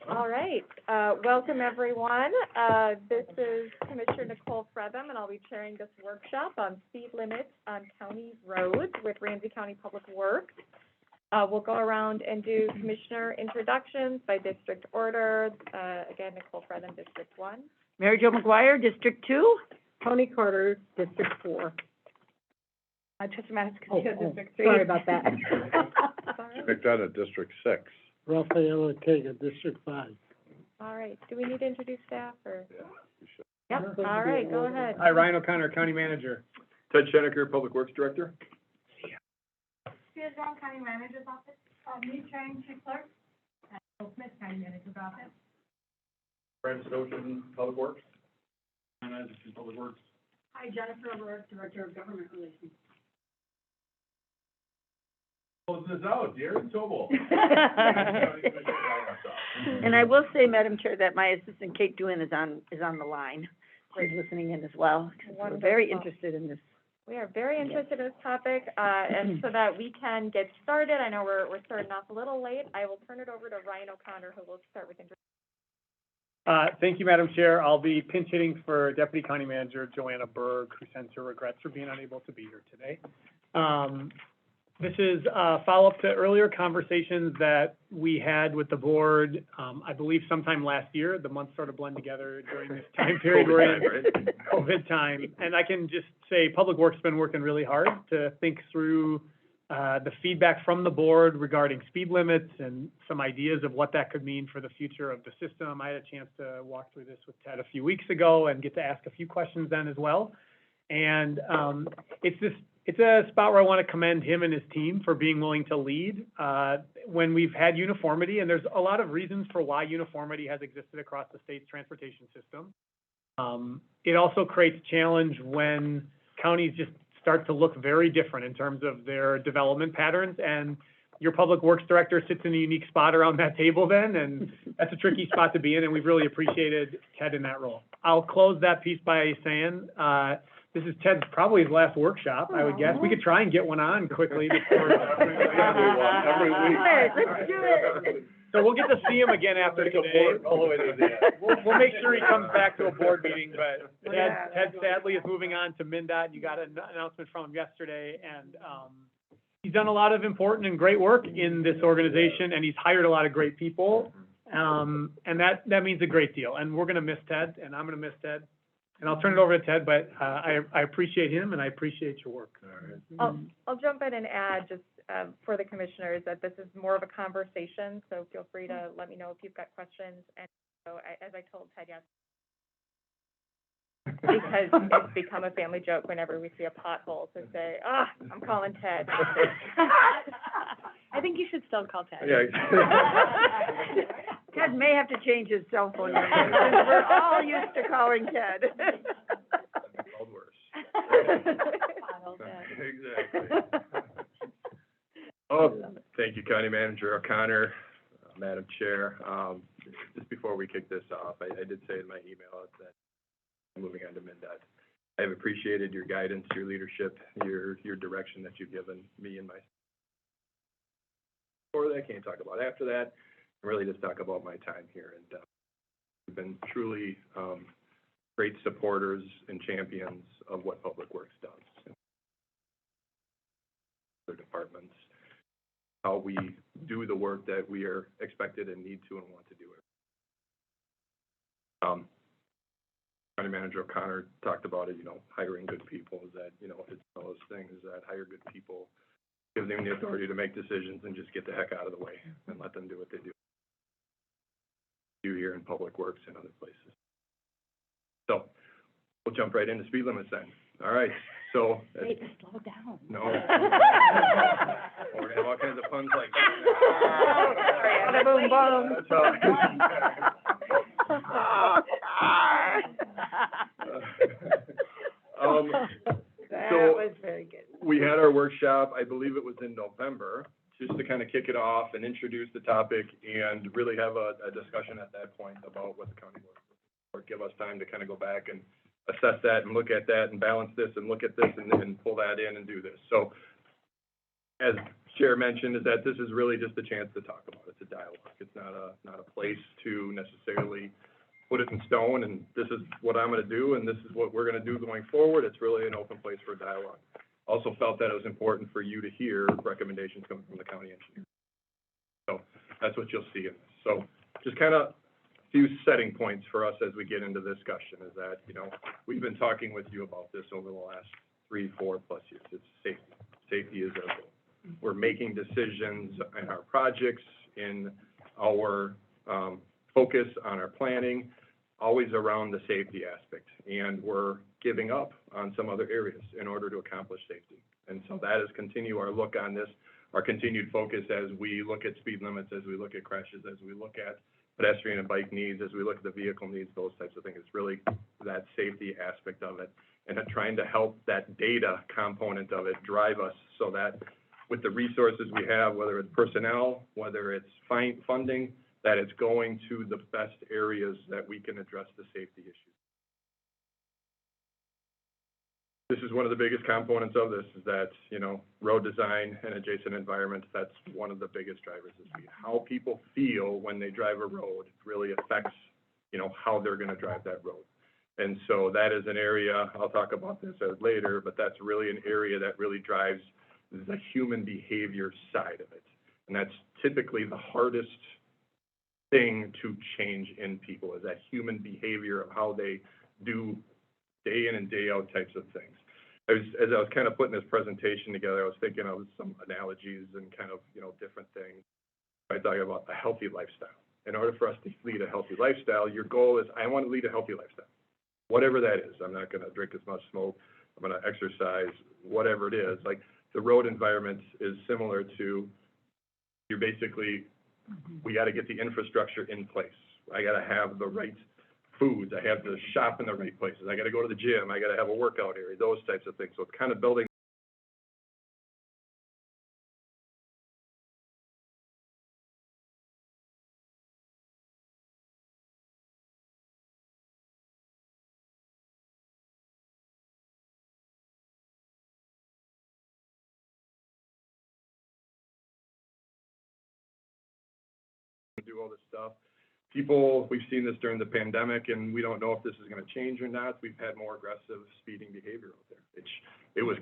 All right, welcome everyone. This is Commissioner Nicole Fretham, and I'll be chairing this workshop on speed limits on county roads with Ramsey County Public Works. We'll go around and do commissioner introductions by district order. Again, Nicole Fretham, District 1. Mary Jo McGuire, District 2. Tony Carter, District 4. Trisha District 3. Sorry about that. Picked out at District 6. Rafael Ortega, District 5. All right, do we need to introduce staff or? Yeah, you should. Yep, all right, go ahead. Hi, Ryan O'Connor, County Manager. Ted Schenecker, Public Works Director. Susan, County Manager's Office. Me, Chang, Chief Clerk. And Bill Smith, County Manager's Office. Brent Stojan, Public Works. I'm Manager of Public Works. Hi, Jennifer O'Rourke, Director of Government Relations. Close this out, dear Tobel. And I will say, Madam Chair, that my assistant Kate Doohan is on the line. She's listening in as well. We're very interested in this. We are very interested in this topic, and so that we can get started, I know we're starting off a little late. I will turn it over to Ryan O'Connor, who will start with introduction. Thank you, Madam Chair. I'll be pinch hitting for Deputy County Manager Joanna Berg, who sends her regrets for being unable to be here today. This is a follow-up to earlier conversations that we had with the board, I believe sometime last year. The months sort of blend together during this time period we're in, right? COVID time. And I can just say Public Works has been working really hard to think through the feedback from the board regarding speed limits and some ideas of what that could mean for the future of the system. I had a chance to walk through this with Ted a few weeks ago and get to ask a few questions then as well. And it's a spot where I want to commend him and his team for being willing to lead when we've had uniformity, and there's a lot of reasons for why uniformity has existed across the state's transportation system. It also creates challenge when counties just start to look very different in terms of their development patterns, and your Public Works Director sits in a unique spot around that table then, and that's a tricky spot to be in, and we've really appreciated Ted in that role. I'll close that piece by saying, this is Ted's probably his last workshop, I would guess. We could try and get one on quickly before. Every week. Let's do it. So we'll get to see him again after today. All the way to the end. We'll make sure he comes back to a board meeting, but Ted sadly is moving on to MnDOT. You got an announcement from him yesterday, and he's done a lot of important and great work in this organization, and he's hired a lot of great people, and that means a great deal. And we're going to miss Ted, and I'm going to miss Ted. And I'll turn it over to Ted, but I appreciate him and I appreciate your work. All right. I'll jump in and add just for the commissioners that this is more of a conversation, so feel free to let me know if you've got questions. And so as I told Ted yesterday, because it's become a family joke whenever we see a pothole to say, I'm calling Ted. I think you should still call Ted. Yeah. Ted may have to change his cell phone number. We're all used to calling Ted. Called worse. Exactly. Oh, thank you, County Manager O'Connor, Madam Chair. Just before we kick this off, I did say in my email that I'm moving on to MnDOT. I have appreciated your guidance, your leadership, your direction that you've given me and my. Before that, can't talk about after that. Really just talk about my time here, and we've been truly great supporters and champions of what Public Works does. Other departments, how we do the work that we are expected and need to and want to do it. County Manager O'Connor talked about it, hiring good people, is that, it's one of those things that hire good people, gives them the authority to make decisions and just get the heck out of the way and let them do what they do. Here in Public Works and other places. So we'll jump right into speed limits then. All right. So Wait, slow down. no. We're gonna have all kinds of puns like that. Boom, boom. That was very good. We had our workshop, I believe it was in November, just to kind of kick it off and introduce the topic and really have a discussion at that point about what the county works or give us time to kind of go back and assess that and look at that and balance this and look at this and pull that in and do this. So as Chair mentioned, is that this is really just a chance to talk about it. It's a dialogue. It's not a place to necessarily put it in stone, and this is what I'm gonna do, and this is what we're gonna do going forward. It's really an open place for dialogue. Also felt that it was important for you to hear recommendations coming from the county engineer. So that's what you'll see in this. So just kind of a few setting points for us as we get into this discussion is that, you know, we've been talking with you about this over the last 3-4+ years. It's safety. Safety is our goal. We're making decisions in our projects, in our focus on our planning, always around the safety aspect. And we're giving up on some other areas in order to accomplish safety. And so that is continue our look on this, our continued focus as we look at speed limits, as we look at crashes, as we look at pedestrian and bike needs, as we look at the vehicle needs, those types of things. It's really that safety aspect of it, and trying to help that data component of it drive us so that with the resources we have, whether it's personnel, whether it's funding, that it's going to the best areas that we can address the safety issues. This is one of the biggest components of this, is that, you know, road design and adjacent environments, that's one of the biggest drivers of speed. How people feel when they drive a road really affects, you know, how they're gonna drive that road. And so that is an area, I'll talk about this later, but that's really an area that really drives the human behavior side of it. And that's typically the hardest thing to change in people, is that human behavior of how they do day in and day out types of things. As I was kind of putting this presentation together, I was thinking of some analogies and kind of, you know, different things. I talk about a healthy lifestyle. In order for us to lead a healthy lifestyle, your goal is, I want to lead a healthy lifestyle. Whatever that is. I'm not going to drink as much smoke. I'm going to exercise, whatever it is. Like, the road environment is similar to, you're basically, we got to get the infrastructure in place. I got to have the right foods. I have to shop in the right places. I got to go to the gym. I got to have a workout area, those types of things. So it's kind of building. Do all this stuff. People, we've seen this during the pandemic, and we don't know if this is going to change or not. We've had more aggressive speeding behavior out there. It was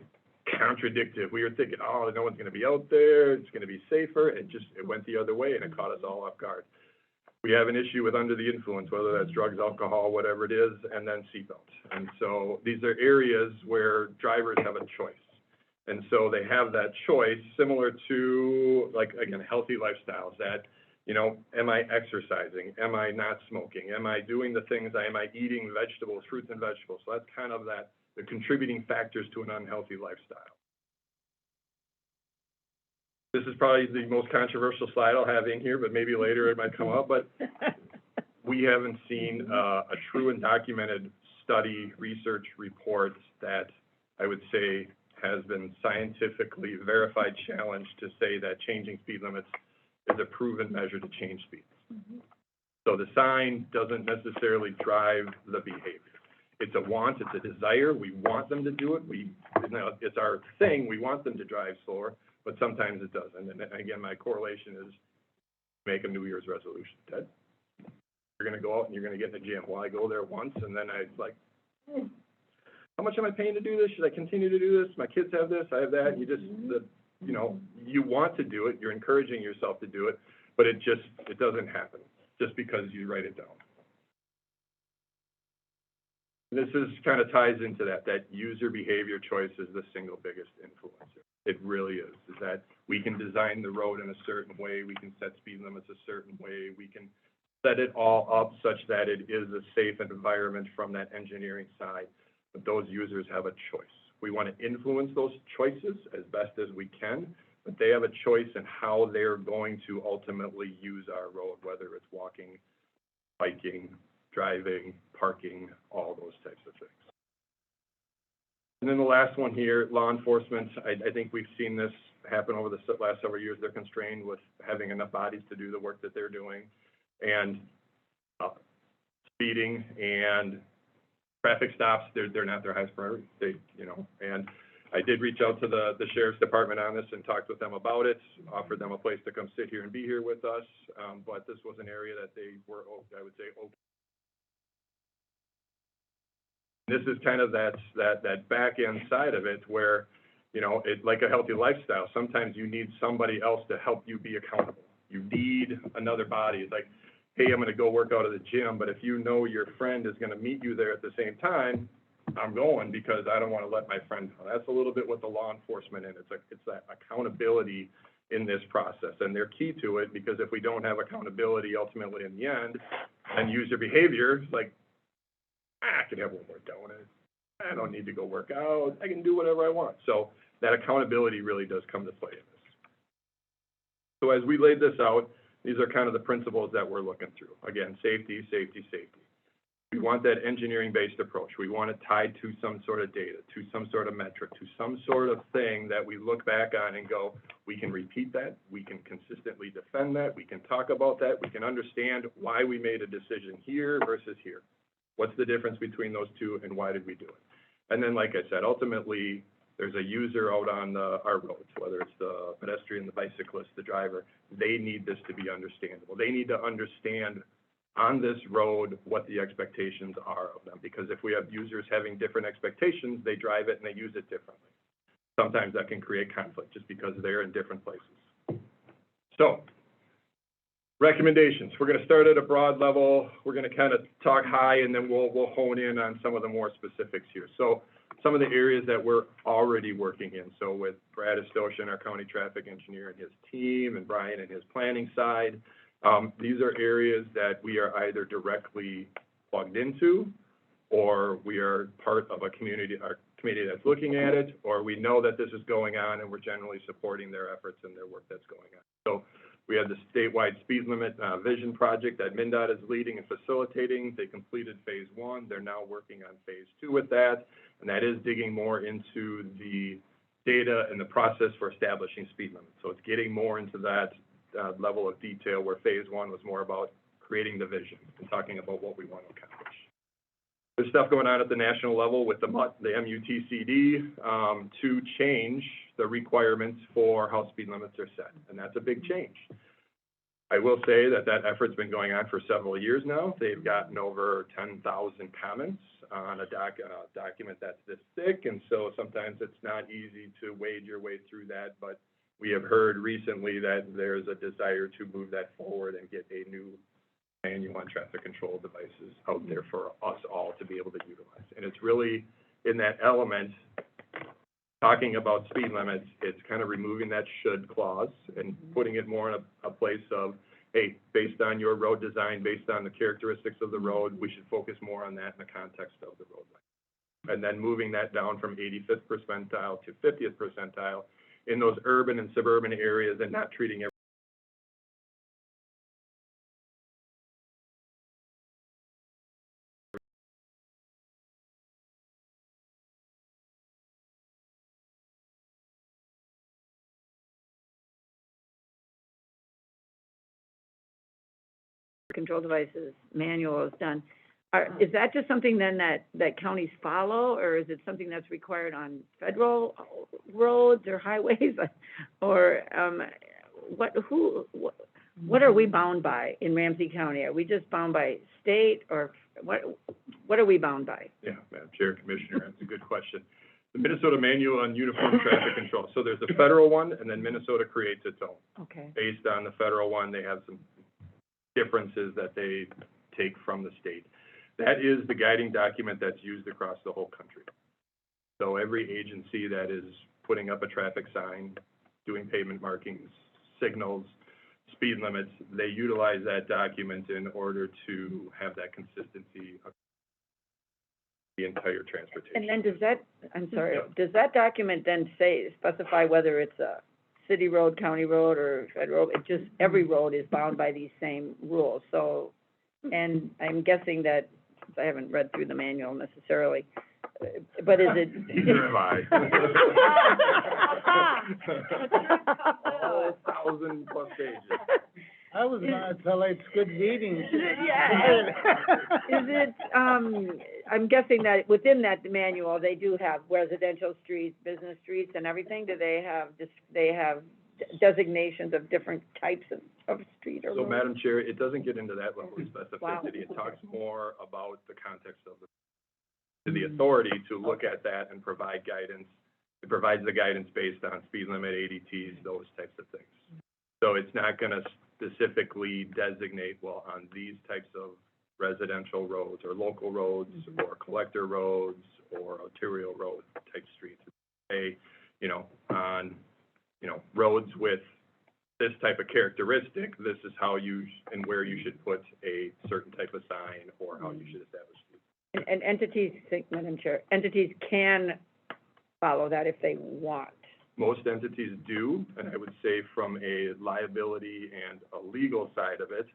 contradictory. We were thinking, oh, no one's going to be out there. It's going to be safer. It went the other way, and it caught us all off guard. We have an issue with under the influence, whether that's drugs, alcohol, whatever it is, and then seatbelts. And so these are areas where drivers have a choice. And so they have that choice, similar to, like, again, healthy lifestyles that, you know, am I exercising? Am I not smoking? Am I doing the things? Am I eating vegetables, fruits and vegetables? So that's kind of the contributing factors to an unhealthy lifestyle. This is probably the most controversial slide I'll have in here, but maybe later it might come up. But we haven't seen a true and documented study, research report that I would say has been scientifically verified challenge to say that changing speed limits is a proven measure to change speeds. So the sign doesn't necessarily drive the behavior. It's a want, it's a desire. We want them to do it. It's our thing. We want them to drive slower, but sometimes it doesn't. And again, my correlation is make a New Year's resolution. Ted, you're going to go out and you're going to get in the gym. Well, I go there once, and then I like, how much am I paying to do this? Should I continue to do this? My kids have this, I have that. You just, you know, you want to do it, you're encouraging yourself to do it, but it doesn't happen just because you write it down. This is kind of ties into that user behavior choice is the single biggest influencer. It really is that we can design the road in a certain way, we can set speed limits a certain way, we can set it all up such that it is a safe environment from that engineering side, but those users have a choice. We want to influence those choices as best as we can, but they have a choice in how they're going to ultimately use our road, whether it's walking, biking, driving, parking, all those types of things. And then the last one here, law enforcement. I think we've seen this happen over the last several years. They're constrained with having enough bodies to do the work that they're doing, and speeding and traffic stops, they're not their highest priority. And I did reach out to the sheriff's department on this and talked with them about it, offered them a place to come sit here and be here with us, but this was an area that they were, I would say, open. This is kind of that back end side of it where, you know, it's like a healthy lifestyle. Sometimes you need somebody else to help you be accountable. You need another body. It's like, hey, I'm gonna go work out at the gym, but if you know your friend is gonna meet you there at the same time, I'm going because I don't wanna let my friend down. That's a little bit what the law enforcement is. It's that accountability in this process, and they're key to it, because if we don't have accountability ultimately in the end, and user behavior, like, I can have one more donut. I don't need to go work out. I can do whatever I want. So that accountability really does come to play in this. So as we laid this out, these are kind of the principles that we're looking through. Again, safety, safety, safety. We want that engineering-based approach. We want it tied to some sort of data, to some sort of metric, to some sort of thing that we look back on and go, we can repeat that, we can consistently defend that, we can talk about that, we can understand why we made a decision here versus here. What's the difference between those two, and why did we do it? And then, like I said, ultimately, there's a user out on our roads, whether it's the pedestrian, the bicyclist, the driver. They need this to be understandable. They need to understand on this road what the expectations are of them, because if we have users having different expectations, they drive it and they use it differently. Sometimes that can create conflict just because they're in different places. So, recommendations. We're going to start at a broad level. We're going to kind of talk high, and then we'll hone in on some of the more specifics here. So some of the areas that we're already working in. So with Brad Estoshan, our county traffic engineer, and his team, and Brian and his planning side, these are areas that we are either directly plugged into, or we are part of a community, our committee that's looking at it, or we know that this is going on, and we're generally supporting their efforts and their work that's going on. So we have the statewide speed limit vision project that MnDOT is leading and facilitating. They completed phase 1. They're now working on phase 2 with that, and that is digging more into the data and the process for establishing speed limits. So it's getting more into that level of detail, where phase 1 was more about creating the vision and talking about what we want to accomplish. There's stuff going on at the national level with the MUTCD to change the requirements for how speed limits are set, and that's a big change. I will say that effort's been going on for several years now. They've gotten over 10,000 comments on a document that's this thick, and so sometimes it's not easy to wade your way through that, but we have heard recently that there's a desire to move that forward and get a new manual on traffic control devices out there for us all to be able to utilize. And it's really in that element, talking about speed limits, it's kind of removing that should clause and putting it more in a place of, hey, based on your road design, based on the characteristics of the road, we should focus more on that in the context of the roadway. And then moving that down from 85th percentile to 50th percentile in those urban and suburban areas, and not treating every control devices manual is done. Is that just something then that counties follow, or is it something that's required on federal roads or highways? Or, what are we bound by in Ramsey County? Are we just bound by state, or what are we bound by? Yeah, Madam Chair, Commissioner, that's a good question. The Minnesota Manual on Uniform Traffic Control. So there's a federal one, and then Minnesota creates its own. Okay. Based on the federal one, they have some differences that they take from the state. That is the guiding document that's used across the whole country. So every agency that is putting up a traffic sign, doing pavement markings, signals, speed limits, they utilize that document in order to have that consistency of the entire transportation. And then does that document then specify whether it's a city road, county road, or federal road? It just, every road is bound by these same rules. So, and I'm guessing that, I haven't read through the manual necessarily, but is it? Neither have I. Oh, 1,000+ pages. I was about to tell it's good reading. Yeah. Is it, I'm guessing that within that manual, they do have residential streets, business streets and everything? Do they have designations of different types of street or So, road? Madam Chair, it doesn't get into that level of Wow. specificity. It talks more about the context of the authority to look at that and provide guidance. It provides the guidance based on speed limit, ADTs, those types of things. So it's not gonna specifically designate, well, on these types of residential roads or local roads or collector roads or arterial road type streets. Say, on, roads with this type of characteristic, this is how and where you should put a certain type of sign or how you should establish it. And entities, Madam Chair, entities can follow that if they want. Most entities do, and I would say from a liability and a legal side of it,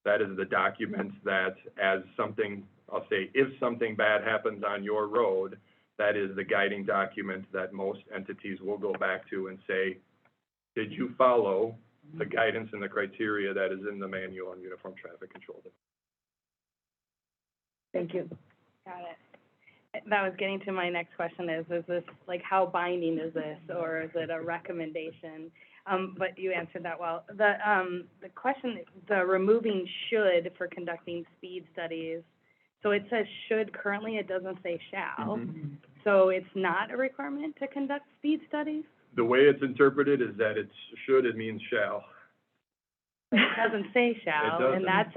that is the document that as something, I'll say, if something bad happens on your road, that is the guiding document that most entities will go back to and say, did you follow the guidance and the criteria that is in the manual on uniform traffic control? Thank you. Got it. That was getting to my next question is this, like, how binding is this, or is it a recommendation? But you answered that well. The question, the removing should for conducting speed studies, so it says should currently, it doesn't say shall. So it's not a requirement to conduct speed studies? The way it's interpreted is that it means shall. It doesn't say shall, doesn't. and that's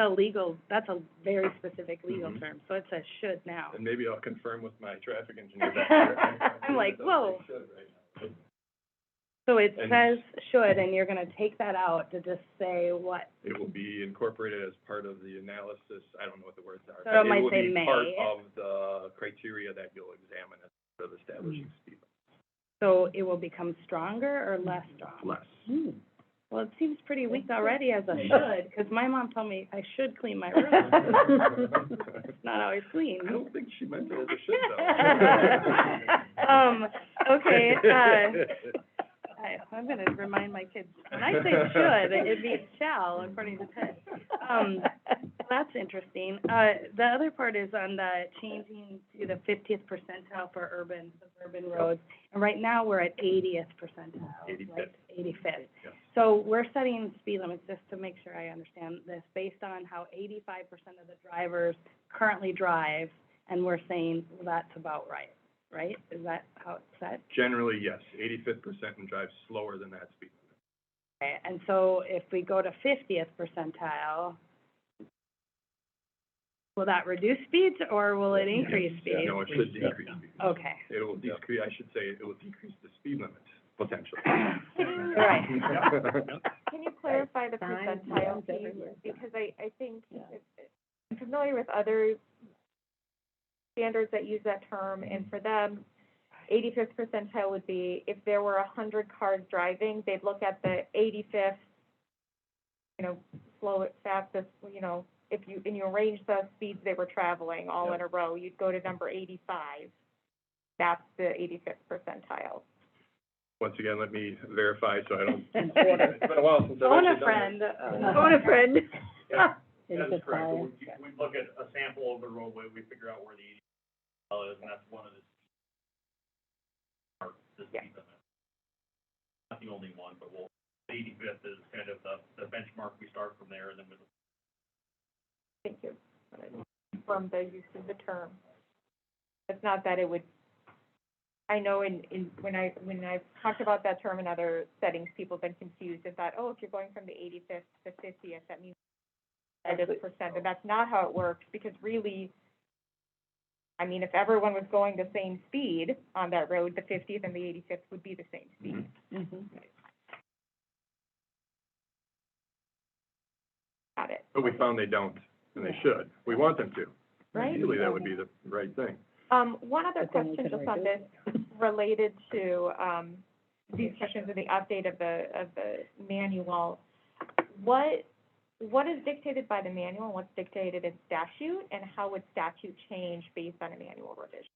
a very specific legal term, so it says should now. And maybe I'll confirm with my traffic engineer back here. I'm like, whoa. It should right now. So it And- says should, and you're gonna take that out to just say what? It will be incorporated as part of the analysis, I don't know what the words are. So but it might will say be may. part of the criteria that you'll examine as part of establishing speed So it will become stronger or less strong? less. Well, it seems pretty weak already as a should, because my mom told me I should clean my room. It's not always clean. I don't think she meant it as a should though. Okay, I'm gonna remind my kids, when I say should, it means shall, according to Ted. That's interesting. The other part is on the changing to the 50th percentile for suburban roads. And right now, we're at 80th percentile, 85th. right? 85th. Yes. So we're setting speed limits, just to make sure I understand this, based on how 85% of the drivers currently drive, and we're saying, well, that's about right? Is that how it's set? Generally, yes, 85th percent and drive slower than that speed limit. Okay, and so if we go to 50th percentile, will that reduce speeds, or will it increase speeds? No, it should decrease speed. Okay. It will decrease, I should say, it will decrease the speed limit, potentially. Right. Can you clarify the Signs, percentile signs piece? everywhere. Because I think, I'm familiar with other standards that use that term, and for them, 85th percentile would be, if there were 100 cars driving, they'd look at the 85th, slowest, fastest, if you arrange the speeds they were traveling all in a row, you'd go to number 85. That's the 85th percentile. Once again, let me verify, so I don't, it's been a while since I've Phone actually a friend. Phone a friend. That is correct. So we look at a sample of the roadway, we figure out where the 80 is, and that's one of the speed limit. Not the only one, but 85th is kind of the benchmark. We start from there, and then we look. Thank you. From the use of the term. It's not that it would, I know when I've talked about that term in other settings, people have been confused and thought, if you're going from the 85th to 50th, that means this percent, and that's not how it works, because really, if everyone was going the same speed on that road, the 50th and the 85th would be the same speed. Got it. but we found they don't, and they should. We want them to. Right. Ideally, that would be the right thing. One other But then we question can just on this, related to, these questions in the update of the manual. What is dictated by the manual, and what's dictated in statute, and how would statute change based on a manual revision?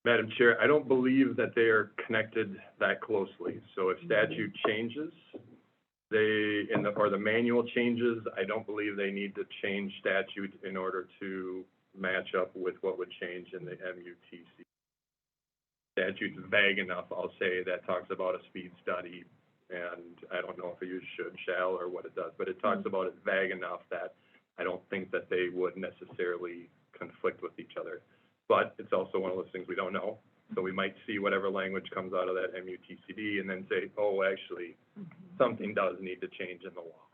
Madam Chair, I don't believe that they are connected that closely. So if statute changes, or the manual changes, I don't believe they need to change statute in order to match up with what would change in the MUTC. Statute's vague enough, I'll say, that talks about a speed study, and I don't know if it uses should, shall, or what it does, but it talks about it vague enough that I don't think that they would necessarily conflict with each other. But it's also one of those things we don't know. So we might see whatever language comes out of that MUTCD and then say, oh, actually, something does need to change in the law.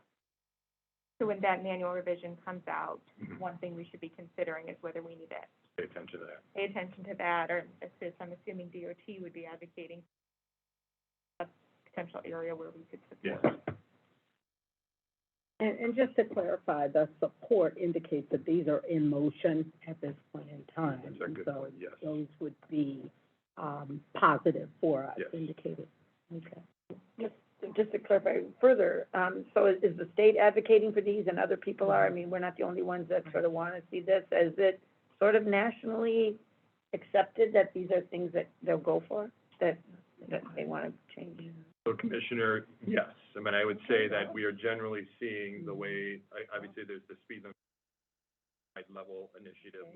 So when that manual revision comes out, one thing we should be considering is whether we need to Pay attention to that. pay attention to that, or if it's, I'm assuming DOT would be advocating a potential area where we could support. Yes. And just to clarify, the support indicates that these are in motion at this point in time. That's a good point, yes. So those would be, positive for us, Yes. indicated. Okay. Just to clarify further, so is the state advocating for these and other people are? I mean, we're not the only ones that sort of want to see this. Is it sort of nationally accepted that these are things that they'll go for, that they want to change? So Commissioner, yes. I mean, I would say that we are generally seeing the way, obviously there's the speed limit level initiative,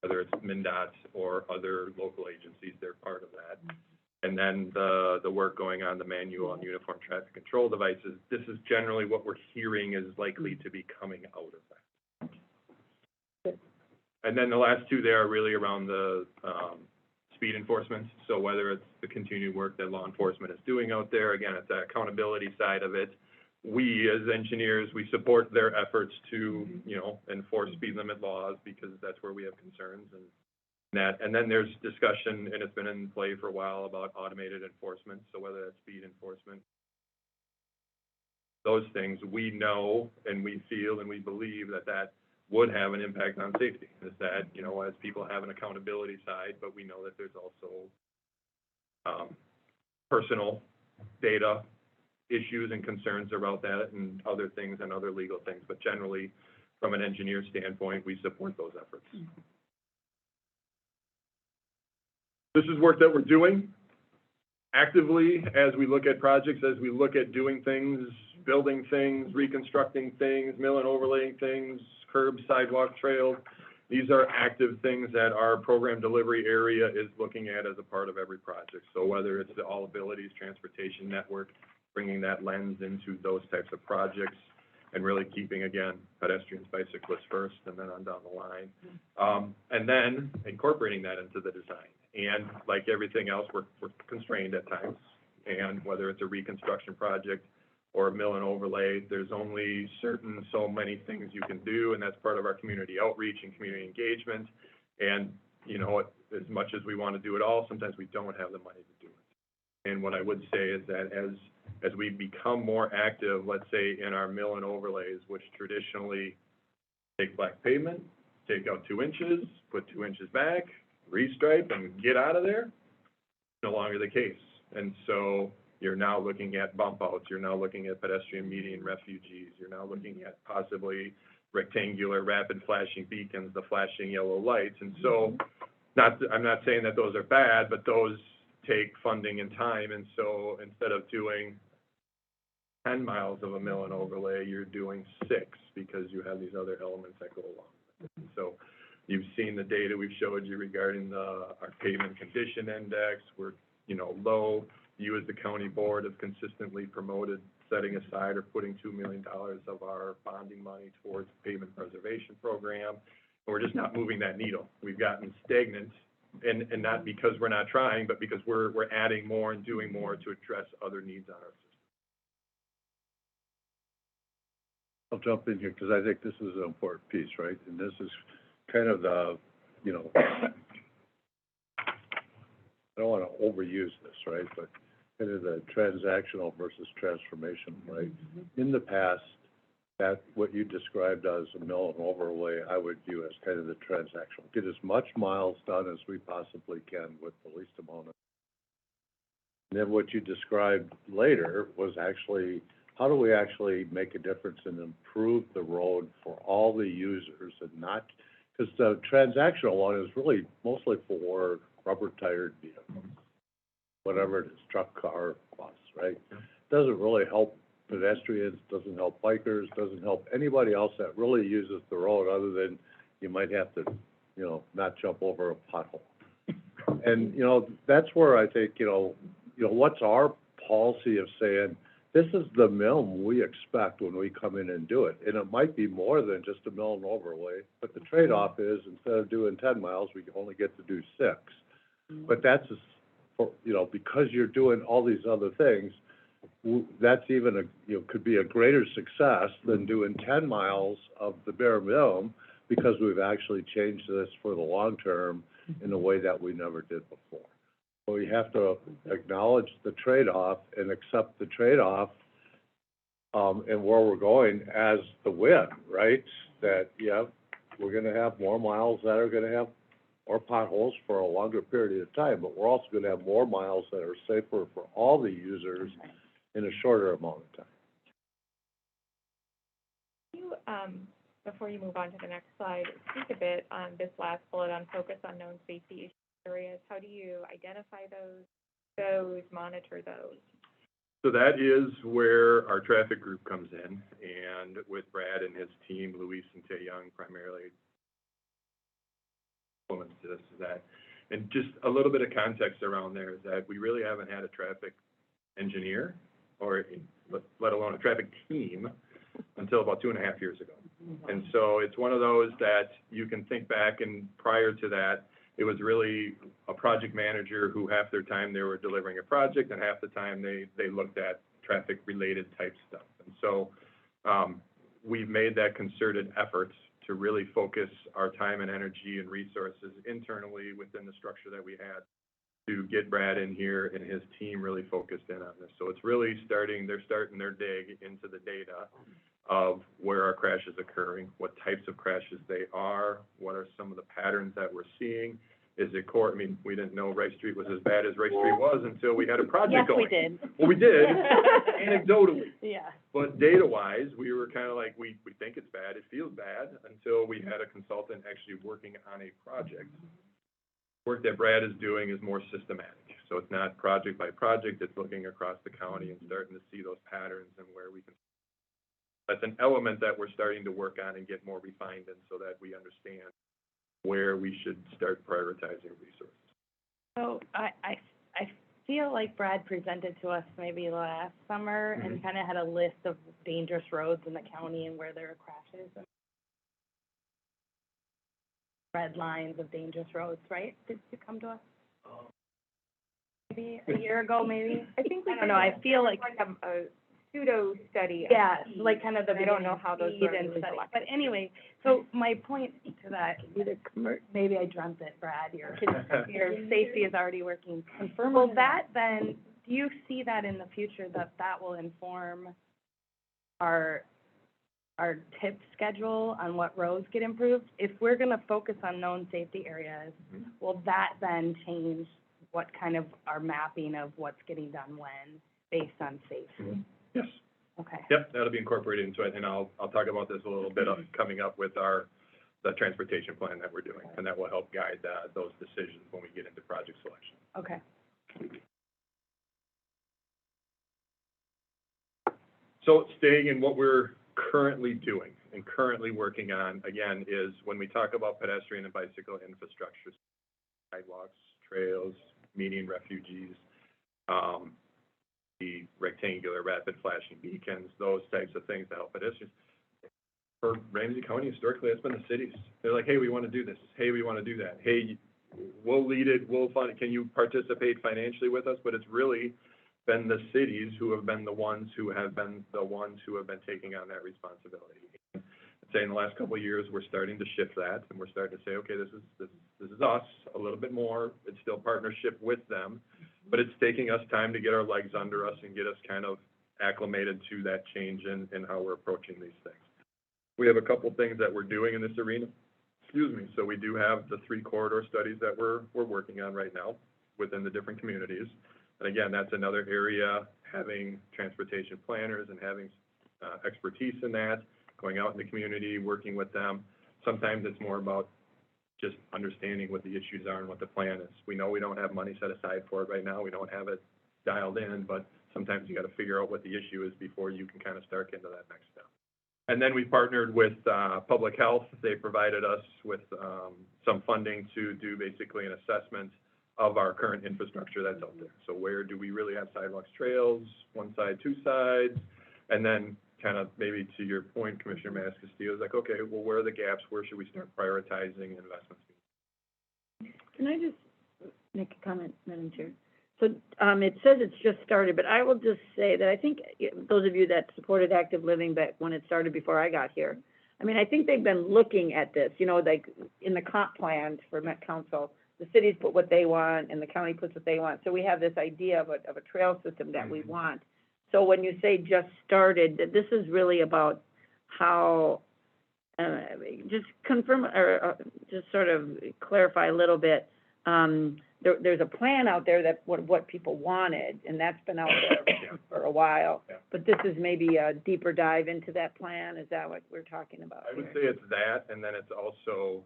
whether it's MnDOT or other local agencies, they're part of that. And then the work going on the manual and uniform traffic control devices, this is generally what we're hearing is likely to be coming out of that. And then the last two there are really around the speed enforcement. So whether it's the continued work that law enforcement is doing out there, again, it's the accountability side of it. We, as engineers, we support their efforts to, you know, enforce speed limit laws because that's where we have concerns and that. And then there's discussion, and it's been in play for a while, about automated enforcement. So whether that's speed enforcement, those things, we know and we feel and we believe that that would have an impact on safety. Is that, you know, as people have an accountability side, but we know that there's also personal data issues and concerns about that and other things and other legal things. But generally, from an engineer standpoint, we support those efforts. This is work that we're doing actively as we look at projects, as we look at doing things, building things, reconstructing things, mill and overlaying things, curbs, sidewalk, trails. These are active things that our program delivery area is looking at as a part of every project. So whether it's the All Abilities Transportation Network, bringing that lens into those types of projects and really keeping, again, pedestrians, bicyclists first and then on down the line. And then incorporating that into the design. And like everything else, we're constrained at times. And whether it's a reconstruction project or a mill and overlay, there's only certain so many things you can do, and that's part of our community outreach and community engagement. And, you know, as much as we want to do it all, sometimes we don't have the money to do it. And what I would say is that as we become more active, let's say in our mill and overlays, which traditionally take black pavement, take out 2 inches, put 2 inches back, restripe and get out of there, no longer the case. And so you're now looking at bump outs, you're now looking at pedestrian median refugees, you're now looking at possibly rectangular rapid flashing beacons, the flashing yellow lights. And so I'm not saying that those are bad, but those take funding and time. And so instead of doing 10 miles of a mill and overlay, you're doing 6 because you have these other elements that go along with it. So you've seen the data we've showed you regarding our pavement condition index. We're, you know, low. You as the county board have consistently promoted setting aside or putting $2 million of our bonding money towards the pavement preservation program. And we're just not moving that needle. We've gotten stagnant, and not because we're not trying, but because we're adding more and doing more to address other needs on our system. I'll jump in here because I think this is an important piece, right? And this is kind of the, you know, I don't want to overuse this, right? But kind of the transactional versus transformation, right? In the past, that what you described as a mill and overlay, I would view as kind of the transactional. Get as much miles done as we possibly can with the least amount of. And then what you described later was actually, how do we actually make a difference and improve the road for all the users and not, because the transactional one is really mostly for rubber-tired vehicles, whatever it is, truck, car, bus, right? Doesn't really help pedestrians, doesn't help bikers, doesn't help anybody else that really uses the road other than you might have to, not jump over a pothole. And, that's where I think, what's our policy of saying, this is the minimum we expect when we come in and do it. And it might be more than just a mill and overlay, but the trade-off is, instead of doing 10 miles, we only get to do 6. But that's, because you're doing all these other things, that's even could be a greater success than doing 10 miles of the bare minimum, because we've actually changed this for the long term in a way that we never did before. So we have to acknowledge the trade-off and accept the trade-off, and where we're going as the win, right? That, we're gonna have more miles that are gonna have more potholes for a longer period of time, but we're also gonna have more miles that are safer for all the users in a shorter amount of time. You, before you move on to the next slide, speak a bit on this last bullet on focus on known safety areas. How do you identify those, monitor those? So that is where our traffic group comes in, and with Brad and his team, Luis and Tae Young primarily, this is that. And just a little bit of context around there is that we really haven't had a traffic engineer, or let alone a traffic team, until about 2.5 years ago. And so it's one of those that you can think back, and prior to that, it was really a project manager who half their time they were delivering a project, and half the time they looked at traffic-related type stuff. And so we've made that concerted effort to really focus our time and energy and resources internally within the structure that we had to get Brad in here and his team really focused in on this. So it's really they're starting their dig into the data of where our crash is occurring, what types of crashes they are, what are some of the patterns that we're seeing. Is it core? I mean, we didn't know Rice Street was as bad as Rice Street was until we had a project going. Yes, we did. Well, we did, anecdotally. Yeah. But data-wise, we were kind of like, we think it's bad, it feels bad, until we had a consultant actually working on a project. Work that Brad is doing is more systematic. So it's not project by project, it's looking across the county and starting to see those patterns and where we can. That's an element that we're starting to work on and get more refined in, so that we understand where we should start prioritizing resources. So I feel like Brad presented to us maybe last summer and kind of had a list of dangerous roads in the county and where there are crashes and red lines of dangerous roads, right? Did you come to us? Maybe a year ago, maybe? I think I don't know, I feel like a pseudo study. yeah, like kind of the I don't know how those speed were and really study. selected. But anyway, so my point to that, maybe I dreamt it, Brad, your safety is already working. Well, that then, do you see that in the future, that will inform our tip schedule on what roads get improved? If we're gonna focus on known safety areas, will that then change what kind of our mapping of what's getting done when, based on safety? Yes. Okay. Yep, that'll be incorporated into it, and I'll talk about this a little bit coming up with the transportation plan that we're doing, and that will help guide those decisions when we get into project selection. Okay. So staying in what we're currently doing and currently working on, again, is when we talk about pedestrian and bicycle infrastructure, sidewalks, trails, median refugees, the rectangular rapid flashing beacons, those types of things to help pedestrians. For Ramsey County, historically, it's been the cities. They're like, hey, we want to do this. Hey, we want to do that. Hey, we'll lead it, we'll fund it. Can you participate financially with us? But it's really been the cities who have been the ones who have been taking on that responsibility. I'd say in the last couple of years, we're starting to shift that, and we're starting to say, okay, this is us a little bit more. It's still partnership with them, but it's taking us time to get our legs under us and get us kind of acclimated to that change in how we're approaching these things. We have a couple things that we're doing in this arena. So we do have the 3 corridor studies that we're working on right now within the different communities. And again, that's another area, having transportation planners and having expertise in that, going out in the community, working with them. Sometimes it's more about just understanding what the issues are and what the plan is. We know we don't have money set aside for it right now. We don't have it dialed in, but sometimes you got to figure out what the issue is before you can kind of start into that next step. And then we partnered with, Public Health. They provided us with, some funding to do basically an assessment of our current infrastructure that's out there. So where do we really have sidewalks, trails, one side, two sides? And then kind of maybe to your point, Commissioner Manis-Castillo, is like, okay, well, where are the gaps? Where should we start prioritizing investments? Can I just make a comment, Madam Chair? So, it says it's just started, but I will just say that I think those of you that supported active living back when it started before I got here, I mean, I think they've been looking at this, you know, like in the comp plans for Met Council, the cities put what they want and the county puts what they want. So we have this idea of a trail system that we want. So when you say just started, that this is really about how, just confirm, or just sort of clarify a little bit. There's a plan out there that what people wanted, and that's been out there for a while. Yeah. But this is maybe a deeper dive into that plan, is that what we're talking about I would here? say it's that, and then it's also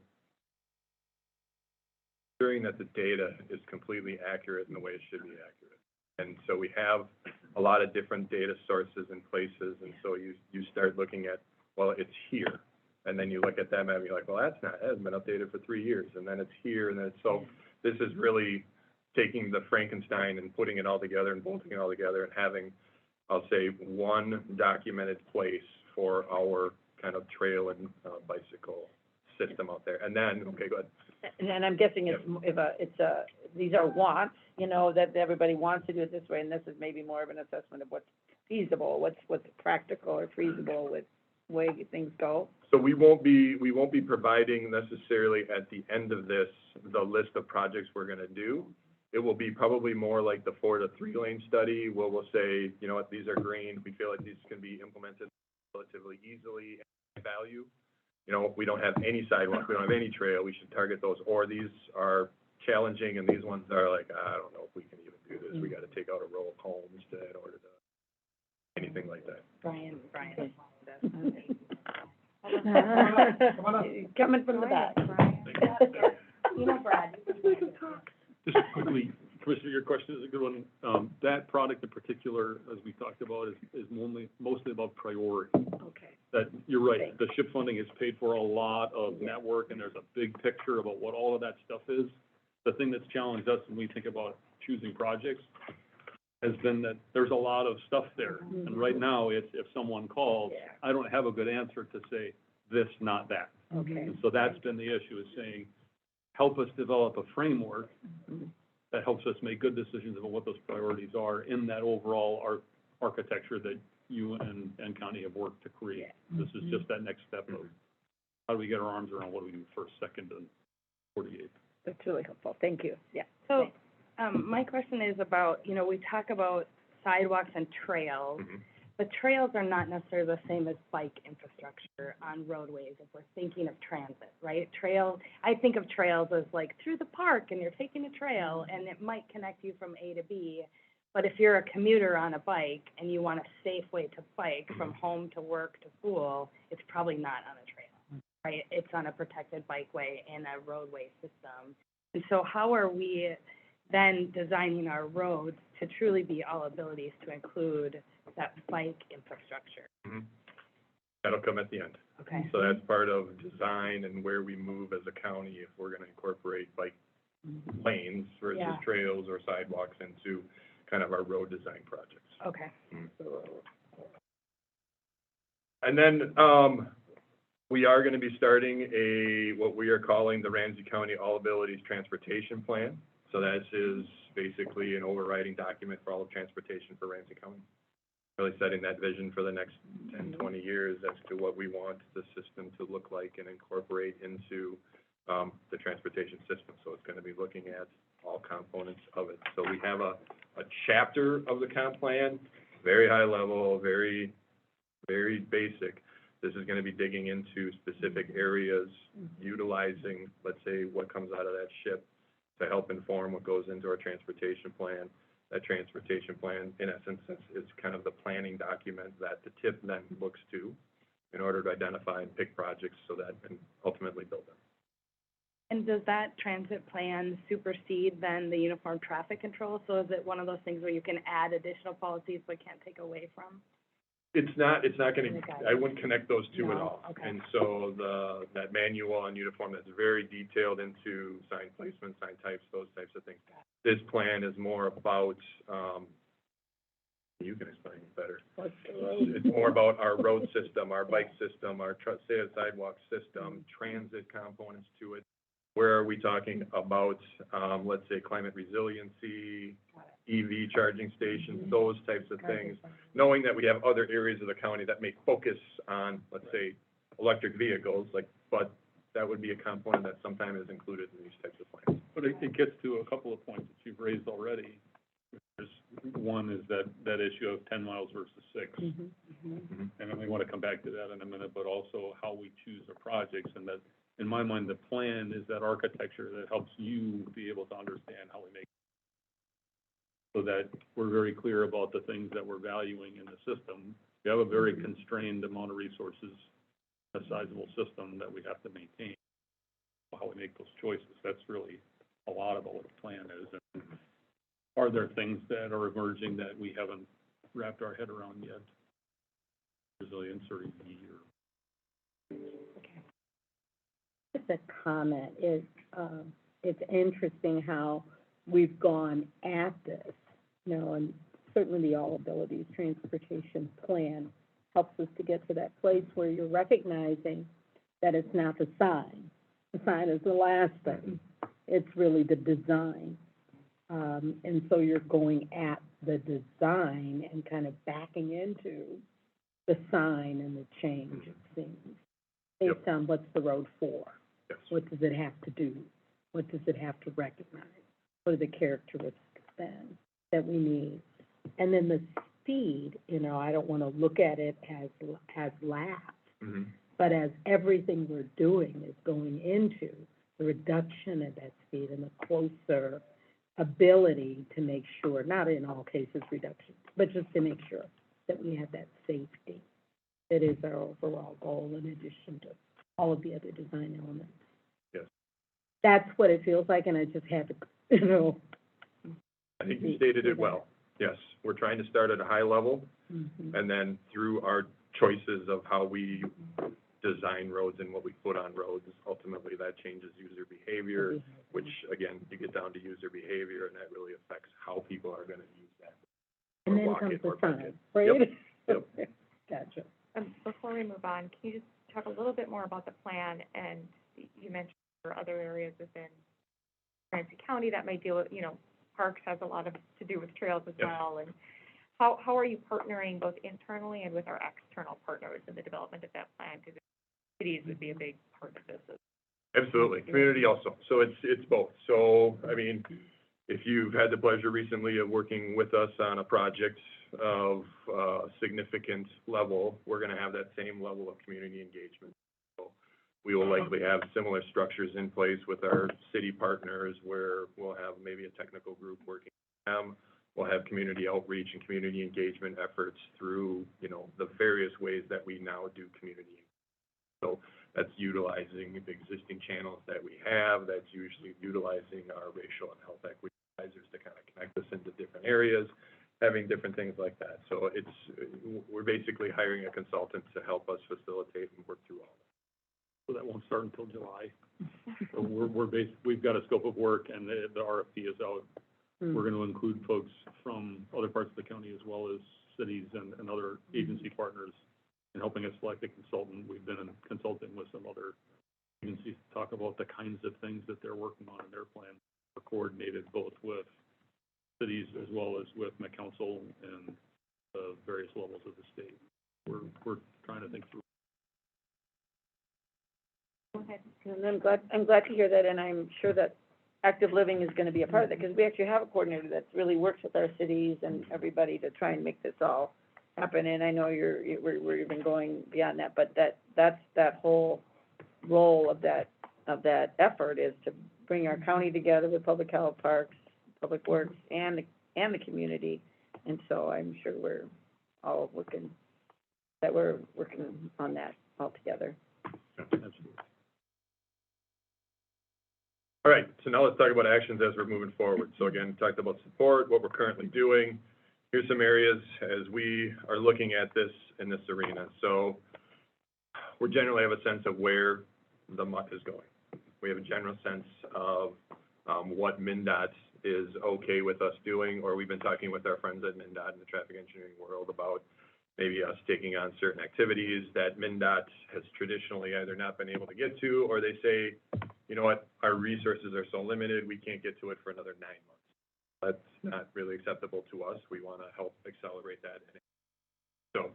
ensuring that the data is completely accurate in the way it should be accurate. And so we have a lot of different data sources and places, and so you start looking at, well, it's here. And then you look at that map, and you're like, well, that hasn't been updated for 3 years, and then it's here, and then it's, so this is really taking the Frankenstein and putting it all together and bolting it all together and having, I'll say, one documented place for our kind of trail and bicycle system out there. And then, okay, go ahead. And I'm guessing these are wants, you know, that everybody wants to do it this way, and this is maybe more of an assessment of what's feasible, what's practical or feasible with the way things go. So we won't be providing necessarily at the end of this, the list of projects we're gonna do. It will be probably more like the 4 to 3 lane study, where we'll say, you know what, these are green, we feel like these can be implemented relatively easily and value. You know, we don't have any sidewalk, we don't have any trail, we should target those, or these are challenging and these ones are like, I don't know if we can even do this, we gotta take out a row of combs in order to, anything like that. Brian. Coming from the back. You know, Brad. Just quickly, Commissioner, your question is a good one. That product in particular, as we talked about, is mostly about priority. Okay. That, you're right, the SHIP funding has paid for a lot of network, and there's a big picture about what all of that stuff is. The thing that's challenged us when we think about choosing projects has been that there's a lot of stuff there. And right now, it's, if someone calls, I don't have a good answer to say this, not that. Okay. And so that's been the issue, is saying, help us develop a framework that helps us make good decisions about what those priorities are in that overall architecture that you and county have worked to create. This is just that next step of how do we get our arms around what do we do first, second, and 48th. That's really helpful, thank you, yeah. So, my question is about, you know, we talk about sidewalks and trails, but trails are not necessarily the same as bike infrastructure on roadways if we're thinking of transit, right? I think of trails as like through the park and you're taking a trail and it might connect you from A to B, but if you're a commuter on a bike and you want a safe way to bike from home to work to school, it's probably not on a trail, right? It's on a protected bikeway in a roadway system. And so how are we then designing our roads to truly be all abilities to include that bike infrastructure? That'll come at the end. Okay. So that's part of design and where we move as a county, if we're gonna incorporate bike lanes versus Yeah. trails or sidewalks into kind of our road design projects. Okay. And then, we are gonna be starting what we are calling the Ramsey County All Abilities Transportation Plan. So that is basically an overriding document for all of transportation for Ramsey County. Really setting that vision for the next 10, 20 years as to what we want the system to look like and incorporate into, the transportation system. So it's gonna be looking at all components of it. So we have a chapter of the comp plan, very high level, very, very basic. This is gonna be digging into specific areas, utilizing, let's say, what comes out of that SHIP to help inform what goes into our transportation plan. That transportation plan, in essence, is kind of the planning document that the TIP then looks to in order to identify and pick projects so that and ultimately build them. And does that transit plan supersede then the uniform traffic control? So is it one of those things where you can add additional policies but can't take away from? It's not gonna, I wouldn't connect those two at No, all. okay. And so that manual on uniform, that's very detailed into sign placement, sign types, those types of things. This plan is more about, you can explain it better. It's more about our road system, our bike system, our sidewalk system, transit components to it. Where are we talking about, let's say, climate resiliency, EV charging stations, those types of things, knowing that we have other areas of the county that may focus on, let's say, electric vehicles, but that would be a component that sometimes is included in these types of plans. But it gets to a couple of points that you've raised already. One is that issue of 10 miles versus 6. Mm-hmm. And then we want to come back to that in a minute, but also how we choose our projects, and that, in my mind, the plan is that architecture that helps you be able to understand how we make, so that we're very clear about the things that we're valuing in the system. We have a very constrained amount of resources, a sizable system that we have to maintain. How we make those choices, that's really a lot about what the plan is. And are there things that are emerging that we haven't wrapped our head around yet? Resilience or EV or... Just a comment, it's interesting how we've gone at this, you know, and certainly the All Abilities Transportation Plan helps us to get to that place where you're recognizing that it's not the sign. The sign is the last thing. It's really the design. And so you're going at the design and kind of backing into the sign and the change, it seems, based on what's the road for. Yes. What does it have to do? What does it have to recognize? What are the characteristics then that we need? And then the speed, you know, I don't want to look at it as laps, but as everything we're doing is going into the reduction of that speed and the closer ability to make sure, not in all cases reduction, but just to make sure that we have that safety. That is our overall goal in addition to all of the other design elements. Yes. That's what it feels like, and I just had to, you know. I think you stated it well. Yes, we're trying to start at a high level, and then through our choices of how we design roads and what we put on roads, ultimately that changes user behavior, which, again, you get down to user behavior, and that really affects how people are gonna use that. And or then walk comes it the or bike sign, it. right? Yep. Gotcha. Before we move on, can you just talk a little bit more about the plan? And you mentioned there are other areas within Ramsey County that may deal with, you know, parks has a lot of to do with trails as Yes. well. And how are you partnering both internally and with our external partners in the development of that plan? Because cities would be a big part of this. Absolutely, community also, so it's both. So, I mean, if you've had the pleasure recently of working with us on a project of significant level, we're gonna have that same level of community engagement. So we will likely have similar structures in place with our city partners, where we'll have maybe a technical group working with them. We'll have community outreach and community engagement efforts through, you know, the various ways that we now do community. So that's utilizing the existing channels that we have, that's usually utilizing our racial and health equity advisors to kind of connect us into different areas, having different things like that. So we're basically hiring a consultant to help us facilitate and work through all that. So that won't start until July. So we've got a scope of work, and the RFP is out. We're gonna include folks from other parts of the county as well as cities and other agency partners in helping us select a consultant. We've been consulting with some other agencies to talk about the kinds of things that they're working on in their plan. We're coordinated both with cities as well as with McCouncil and various levels of the state. We're trying to think through. Go ahead. And I'm glad to hear that, and I'm sure that active living is gonna be a part of it, because we actually have a coordinator that really works with our cities and everybody to try and make this all happen, and I know we're even going beyond that, but that's that whole role of that effort is to bring our county together with public health, parks, public works, and the community, and so I'm sure we're working on that all together. Absolutely. All right, so now let's talk about actions as we're moving forward. So again, talked about support, what we're currently doing. here's some areas as we are looking at this in this arena. So we generally have a sense of where the muck is going. We have a general sense of what MnDOT is okay with us doing, or we've been talking with our friends at MnDOT in the traffic engineering world about maybe us taking on certain activities that MnDOT has traditionally either not been able to get to, or they say, you know what, our resources are so limited, we can't get to it for another 9 months. That's not really acceptable to us. We want to help accelerate that. So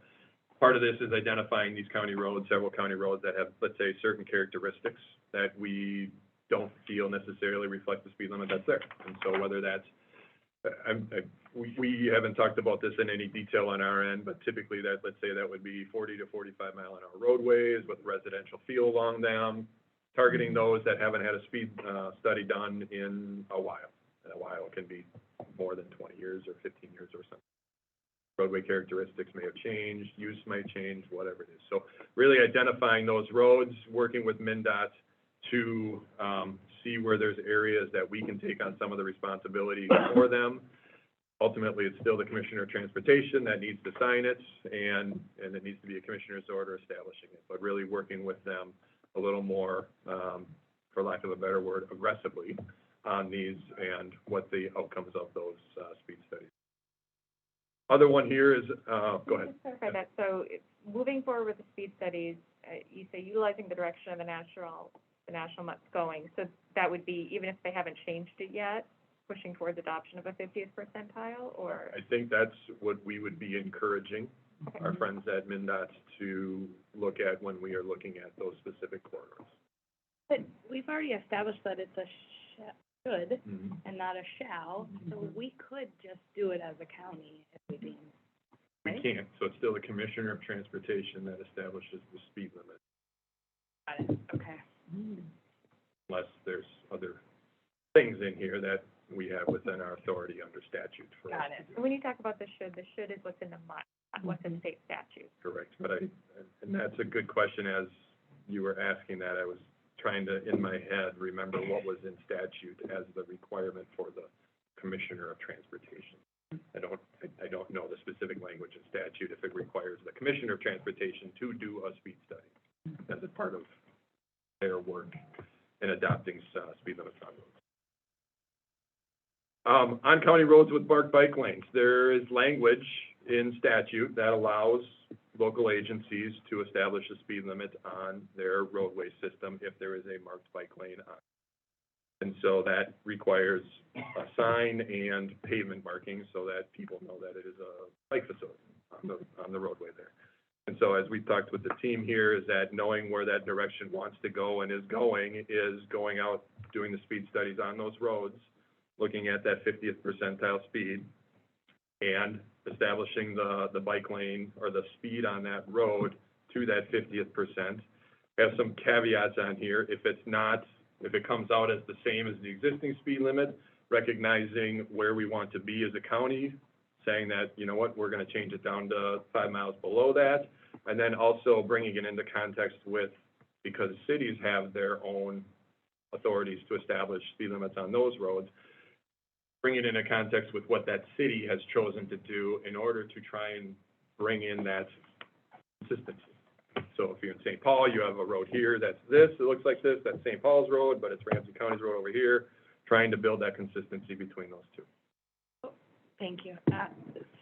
part of this is identifying these county roads, several county roads that have, let's say, certain characteristics that we don't feel necessarily reflect the speed limit that's there. And so whether that's, we haven't talked about this in any detail on our end, but typically that, let's say that would be 40 to 45 mile an hour roadways with residential feel along them, targeting those that haven't had a speed study done in a while. And a while can be more than 20 years or 15 years or something. Roadway characteristics may have changed, use might change, whatever it is. So really identifying those roads, working with MnDOT to see where there's areas that we can take on some of the responsibility for them. Ultimately, it's still the Commissioner of Transportation that needs to sign it, and it needs to be a Commissioner's order establishing it. But really working with them a little more, for lack of a better word, aggressively on these and what the outcomes of those speed studies. Other one here is, go ahead. Just clarify that. So moving forward with the speed studies, you say utilizing the direction of the national month's going. So that would be, even if they haven't changed it yet, pushing towards adoption of a 50th percentile, or? I think that's what we would be encouraging our friends at MnDOT to look at when we are looking at those specific corridors. But we've already established that it's a should and not a shall, so we could just do it as a county if we deem. We Right? can't, so it's still the Commissioner of Transportation that establishes the speed limit, Got it, okay. unless there's other things in here that we have within our authority under statute for us Got to it. do. When you talk about the should is what's in the not what's in state statute. Correct, but and that's a good question. As you were asking that, I was trying to, in my head, remember what was in statute as the requirement for the Commissioner of Transportation. I don't know the specific language in statute if it requires the Commissioner of Transportation to do a speed study as a part of their work in adopting speed limits on roads. On county roads with marked bike lanes, there is language in statute that allows local agencies to establish a speed limit on their roadway system if there is a marked bike lane on. And so that requires a sign and pavement markings so that people know that it is a bike facility on the roadway there. And so as we talked with the team here, is that knowing where that direction wants to go and is going out, doing the speed studies on those roads, looking at that 50th percentile speed, and establishing the bike lane or the speed on that road to that 50th percent. Have some caveats on here. If it comes out as the same as the existing speed limit, recognizing where we want to be as a county, saying that, you know what, we're going to change it down to 5 miles below that, and then also bringing it into context with, because cities have their own authorities to establish speed limits on those roads, bring it into context with what that city has chosen to do in order to try and bring in that consistency. So if you're in St. Paul, you have a road here that's this, it looks like this, that's St. Paul's road, but it's Ramsey County's road over here, trying to build that consistency between those two. Thank you.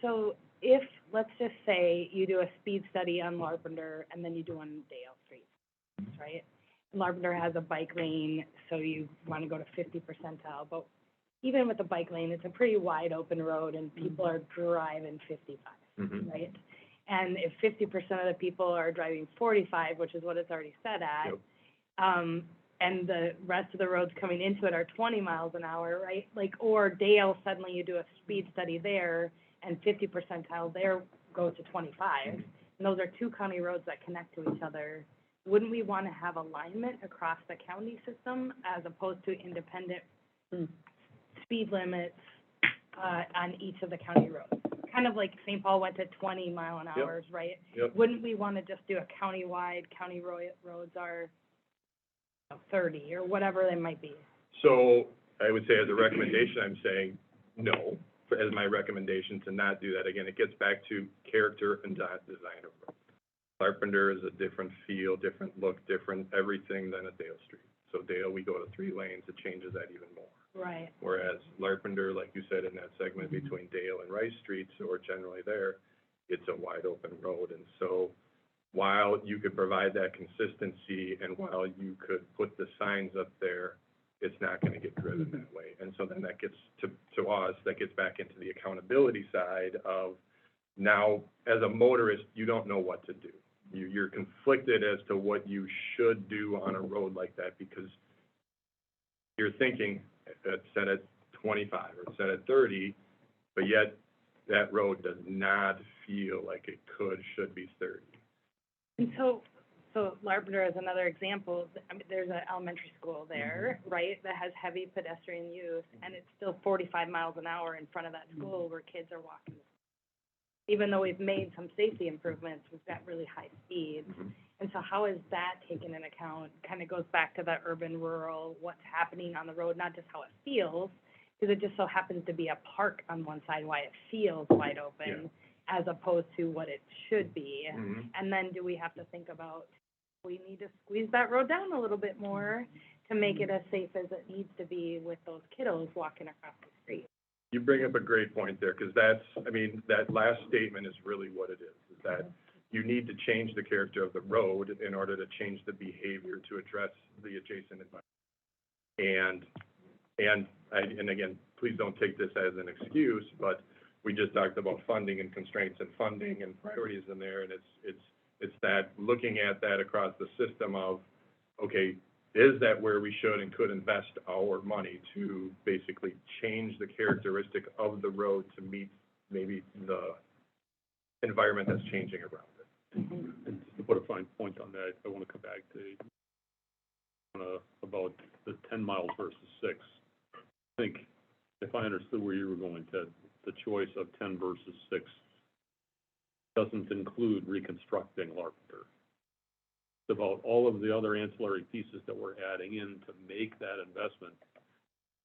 So if, let's just say you do a speed study on Larpenter and then you do on Dale Street, right? Larpenter has a bike lane, so you want to go to 50 percentile, but even with the bike lane, it's a pretty wide open road and people are driving 55, right? And if 50% of the people are driving 45, which is what it's already set at, and the rest of the roads coming into it are 20 miles an hour, right? Like, or Dale, suddenly you do a speed study there and 50 percentile there goes to 25. And those are two county roads that connect to each other. Wouldn't we want to have alignment across the county system as opposed to independent speed limits on each of the county roads? Kind of like St. Paul went to 20 mile an hours, right? Wouldn't we want to just do a county-wide, county roads are 30 or whatever they might be? So I would say as a recommendation, I'm saying no. as my recommendation to not do that. Again, it gets back to character and design of road. Carpenter is a different feel, different look, different everything than a Dale Street. So Dale, we go to 3 lanes, it changes that even more. Right. Whereas Larpenteur, like you said, in that segment between Dale and Rice Streets, or generally there, it's a wide open road. And so while you could provide that consistency and while you could put the signs up there, it's not gonna get driven that way. And so then that gets to us, that gets back into the accountability side of now, as a motorist, you don't know what to do. You're conflicted as to what you should do on a road like that because you're thinking it's set at 25 or it's set at 30, but yet that road does not feel like it should be 30. And so Larpenteur is another example. I mean, there's an elementary school there, right, that has heavy pedestrian use, and it's still 45 miles an hour in front of that school where kids are walking. Even though we've made some safety improvements, we've got really high speeds. And so how is that taken into account? Kind of goes back to that urban, rural, what's happening on the road, not just how it feels, because it just so happens to be a park on one side, why it feels wide open, as opposed to what it should be. And then do we have to think about, we need to squeeze that road down a little bit more to make it as safe as it needs to be with those kiddos walking across the street? You bring up a great point there, because that's, I mean, that last statement is really what it is that you need to change the character of the road in order to change the behavior to address the adjacent environment. And again, please don't take this as an excuse, but we just talked about funding and constraints and funding and priorities in there, and it's that looking at that across the system of, okay, is that where we should and could invest our money to basically change the characteristic of the road to meet maybe the environment that's changing around it? And to put a fine point on that, I want to come back to about the 10 miles versus 6. I think if I understood where you were going, Ted, the choice of 10 versus 6 doesn't include reconstructing Larpenteur. It's about all of the other ancillary pieces that we're adding in to make that investment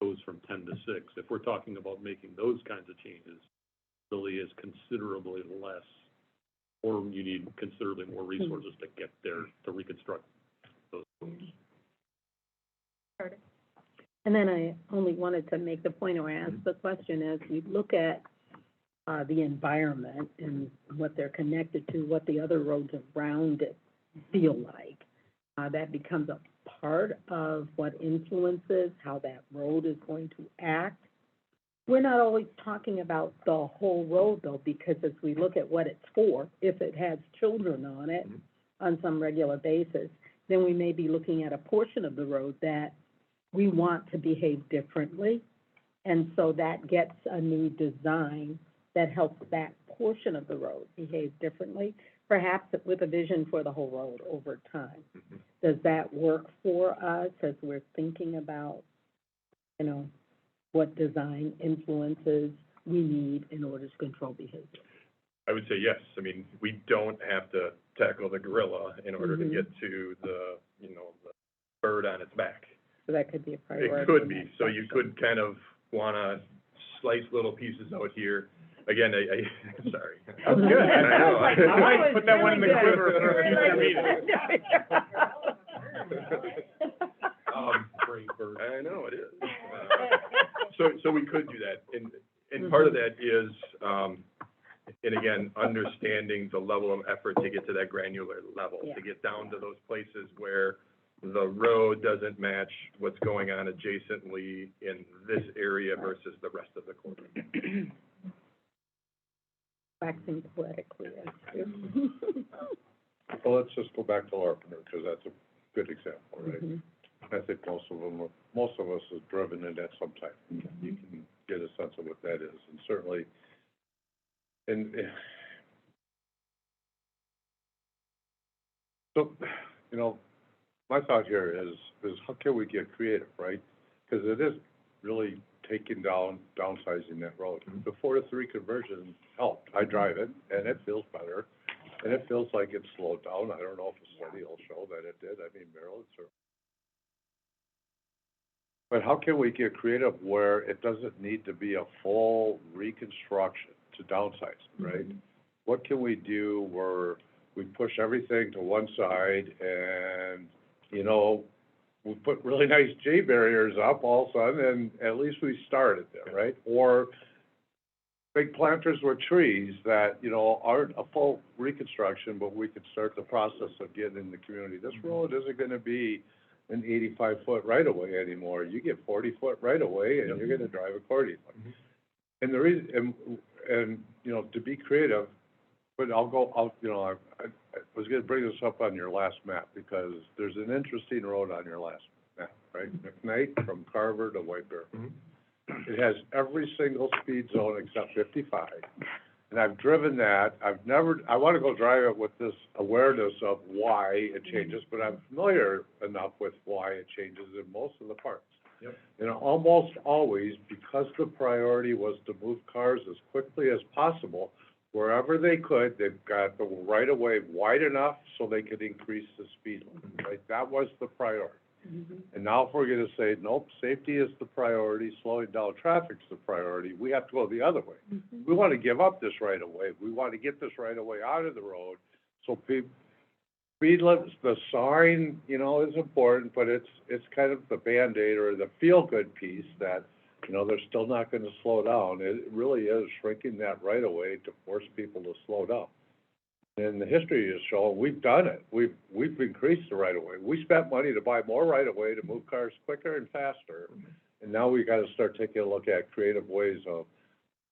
goes from 10 to 6. If we're talking about making those kinds of changes, it really is considerably less, or you need considerably more resources to get there to reconstruct those roads. And then I only wanted to make the point or ask the question as we look at the environment and what they're connected to, what the other roads around it feel like. That becomes a part of what influences how that road is going to act. We're not always talking about the whole road, though, because as we look at what it's for, if it has children on it on some regular basis, then we may be looking at a portion of the road that we want to behave differently. And so that gets a new design that helps that portion of the road behave differently, perhaps with a vision for the whole road over time. Does that work for us as we're thinking about, you know, what design influences we need in order to control behavior? I would say yes. I mean, we don't have to tackle the gorilla in order to get to the, you know, the bird on its back. So that could be a priority. It could be. So you could kind of want to slice little pieces out here. Again, I sorry. That was good. I know. I might put that one in the quiver for a future meeting. Great bird. I know it is. So we could do that, and part of that is, and again, understanding the level of effort to get to that granular level, to get down to those places where the road doesn't match what's going on adjacently in this area versus the rest of the corridor. Waxing poetically, Well, let's just go back to Larpenteur, because that's a good example, right? I think most of us have driven in at some time. You can get a sense of what that is, and certainly, and so, you know, my thought here is how can we get creative, right? Because it is really downsizing that road. The 4-to-3 conversion helped. I drive it, and it feels better, and it feels like it's slowed down. I don't know if a study will show that it did. I mean, Merrill, it's But how can we get creative where it doesn't need to be a full reconstruction to downsize, right? What can we do where we push everything to one side and, you know, we put really nice J barriers up all of a sudden, and at least we started there, right? Or big planters with trees that, you know, aren't a full reconstruction, but we could start the process of getting in the community. This road isn't gonna be an 85-foot right-of-way anymore. You get 40-foot right-of-way, and you're gonna drive accordingly. And the reason, and, you know, to be creative, but I was gonna bring this up on your last map, because there's an interesting road on your last map, right? McKnight from Carver to White Bear. It has every single speed zone except 55. And I've driven that, I wanna go drive it with this awareness of why it changes, but I'm familiar enough with why it changes in most of the parts. Yep. And almost always, because the priority was to move cars as quickly as possible, wherever they could, they've got the right of way wide enough so they could increase the speed limit, right? That was the priority. And now if we're gonna say, nope, safety is the priority, slowing down traffic's the priority, we have to go the other way. We wanna give up this right of way, we wanna get this right of way out of the road, so speed limits, the sign, you know, is important, but it's kind of the Band-Aid or the feel-good piece that, you know, they're still not gonna slow down. It really is shrinking that right of way to force people to slow down. And the history is showing, we've done it. We've increased the right of way. We spent money to buy more right of way to move cars quicker and faster. And now we gotta start taking a look at creative ways of,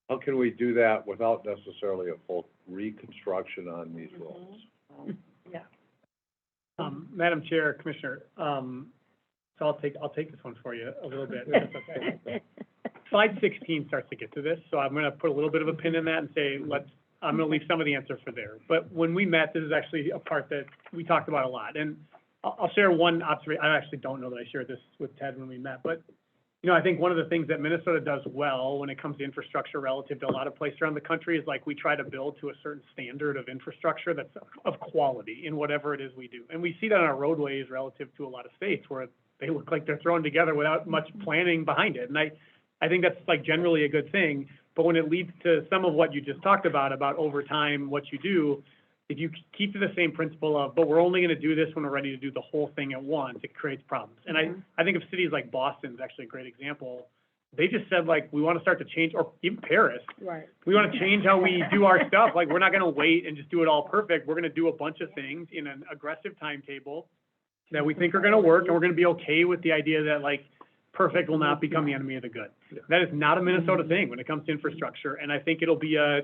how can we do that without necessarily a full reconstruction on these roads? Madam Chair, Commissioner, so I'll take this one for you a little bit, if that's okay. Slide 16 starts to get to this, so I'm gonna put a little bit of a pin in that and say, I'm gonna leave some of the answer for there. But when we met, this is actually a part that we talked about a lot, and I'll share one observation. I actually don't know that I shared this with Ted when we met, but, you know, I think one of the things that Minnesota does well when it comes to infrastructure relative to a lot of places around the country is, like, we try to build to a certain standard of infrastructure that's of quality in whatever it is we do. And we see that on our roadways relative to a lot of states where they look like they're thrown together without much planning behind it. And I think that's, like, generally a good thing. But when it leads to some of what you just talked about over time, what you do, if you keep to the same principle of, but we're only gonna do this when we're ready to do the whole thing at once, it creates problems. And I think of cities like Boston is actually a great example. They just said, like, we wanna start to change, or even Paris. Right. We wanna change how we do our stuff. Like, we're not gonna wait and just do it all perfect. We're gonna do a bunch of things in an aggressive timetable that we think are gonna work, and we're gonna be okay with the idea that, like, perfect will not become the enemy of the good. That is not a Minnesota thing when it comes to infrastructure, and I think it'll be a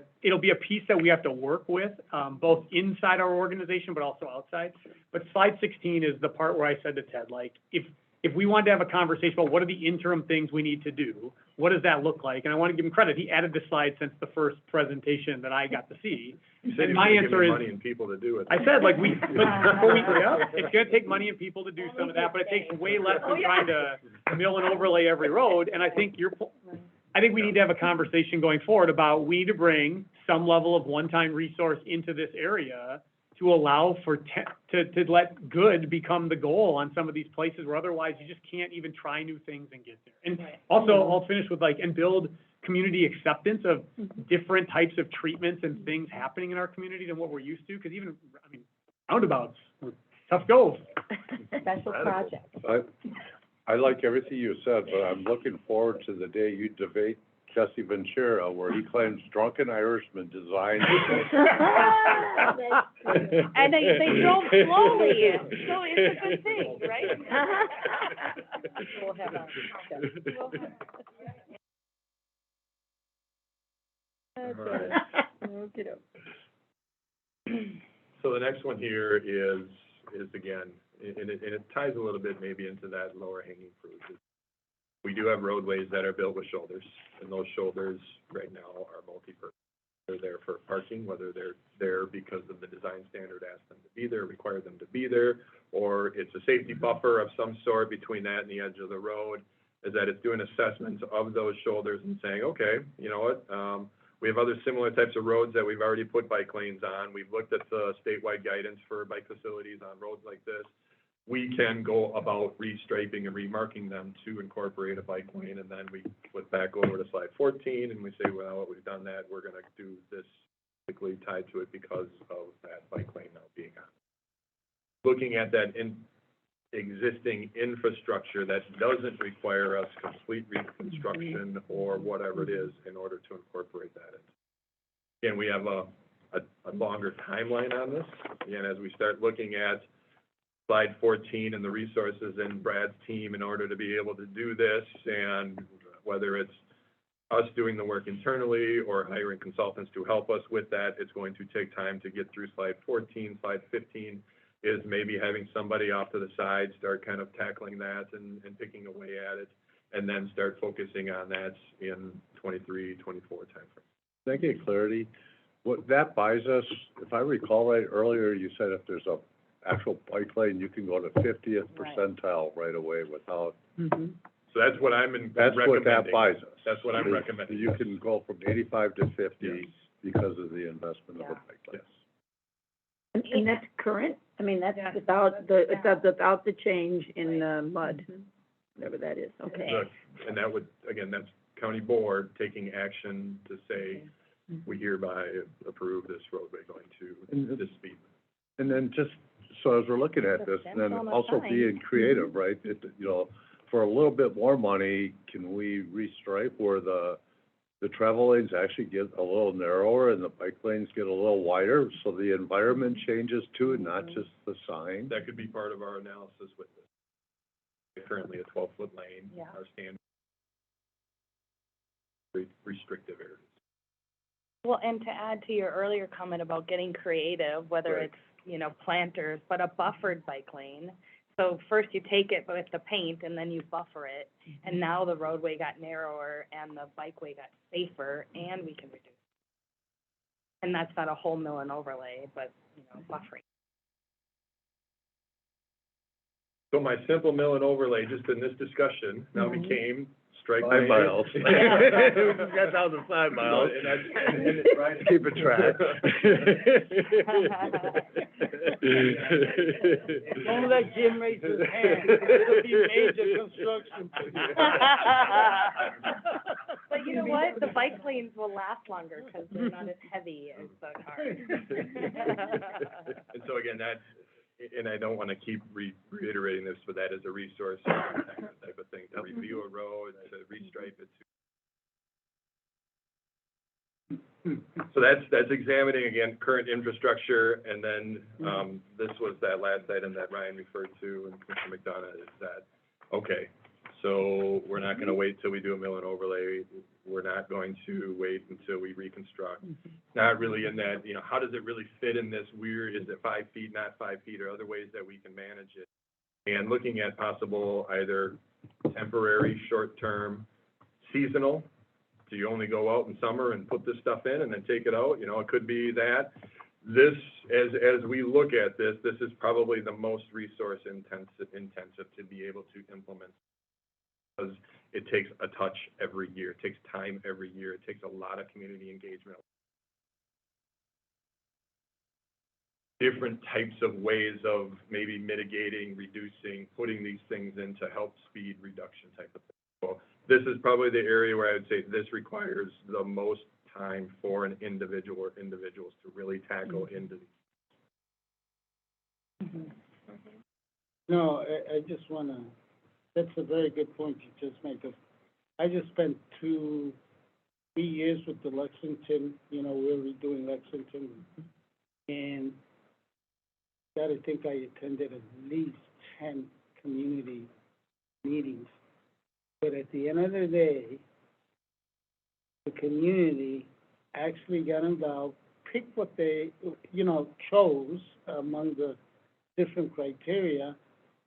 piece that we have to work with, both inside our organization, but also outside. But slide 16 is the part where I said to Ted, like, if we wanted to have a conversation about what are the interim things we need to do, what does that look like? And I want to give him credit, he added this slide since the first presentation that I got to see. You said And you my were gonna give answer me is, money and people to do it. I said, like, it's gonna take money and people to do some of that, but it takes way less than trying to mill and overlay every road. And I think I think we need to have a conversation going forward about, we need to bring some level of one-time resource into this area to allow for, to let good become the goal on some of these places where otherwise you just can't even try new things and get there. And also, I'll finish with, like, and build community acceptance of different types of treatments and things happening in our community than what we're used to, because even, I mean, roundabouts were tough go. Special project. I like everything you said, but I'm looking forward to the day you debate Jesse Ventura, where he claims drunken Irishmen designed. And they drove slowly, so it's a good thing, right? We'll have our So the next one here is again, and it ties a little bit maybe into that lower hanging fruit. We do have roadways that are built with shoulders, and those shoulders right now are multi-purpose. They're there for parking, whether they're there because of the design standard asked them to be there, required them to be there, or it's a safety buffer of some sort between that and the edge of the road, is that it's doing assessments of those shoulders and saying, okay, you know what, we have other similar types of roads that we've already put bike lanes on. We've looked at the statewide guidance for bike facilities on roads like this. we can go about restriping and remarking them to incorporate a bike lane, and then we flip back over to slide 14, and we say, well, we've done that, we're gonna do this basically tied to it because of that bike lane now being on. Looking at that existing infrastructure that doesn't require us complete reconstruction or whatever it is in order to incorporate that in. Again, we have a longer timeline on this. Again, as we start looking at slide 14 and the resources in Brad's team in order to be able to do this, and whether it's us doing the work internally or hiring consultants to help us with that, it's going to take time to get through slide 14. Slide 15 is maybe having somebody off to the side start kind of tackling that and picking away at it, and then start focusing on that in 23, 24 timeframe. Can I get clarity? What that buys us, if I recall right, earlier you said if there's a actual bike lane, you can go to 50th percentile right away without. Mhm. So that's what I'm That's what that recommending. buys us. That's what I'm recommending. You can go from 85 to 50 Yes. because of the investment of a Yeah. bike lane. Yes. And that's current? I mean, that's Yeah. without the change in the mud, whatever that is, okay. Look, and that would, again, that's county board taking action to say, we hereby approve this roadway going to this speed. And then just, so as we're looking at this, and then Stencil on a also sign. being creative, right? It, you know, for a little bit more money, can we restripe where the travel lanes actually get a little narrower and the bike lanes get a little wider, so the environment changes too, and not just the sign? That could be part of our analysis with this. Currently a 12-foot lane, Yeah. our standard restrictive areas. Well, and to add to your earlier comment about getting creative, whether Right. it's, planters, but a buffered bike lane. So first you take it with the paint and then you buffer it, and now the roadway got narrower and the bikeway got safer, and we can reduce. And that's not a whole mill and overlay, but, buffering. So my simple mill and overlay, just in this discussion, now became strike 5 lane. miles. That's how the 5 miles. Right. Keep it track. Don't let Jim raise his hand, it'll be major construction. But you know what? The bike lanes will last longer because they're not as heavy as the cars. And so again, that, and I don't want to keep reiterating this, but that is a resource, type of thing, to review a road, to restripe it. So that's examining, again, current infrastructure, and then, this was that last item that Ryan referred to, and Commissioner McDonough, is that, okay, so we're not gonna wait till we do a mill and overlay, we're not going to wait until we reconstruct. Not really in that, how does it really fit in this weird, is it 5 feet, not 5 feet, or other ways that we can manage it? And looking at possible either temporary, short-term, seasonal. Do you only go out in summer and put this stuff in and then take it out? It could be that. This, as we look at this, this is probably the most resource intensive to be able to implement. Because it takes a touch every year, it takes time every year, it takes a lot of community engagement. Different types of ways of maybe mitigating, reducing, putting these things in to help speed reduction type of thing. So this is probably the area where I would say this requires the most time for an individual or individuals to really tackle into these. No, I just wanna, that's a very good point you just made, 'cause I just spent 3 years with the Lexington, we're redoing Lexington, and I think I attended at least 10 community meetings. But at the end of the day, the community actually got involved, picked what they, chose among the different criteria.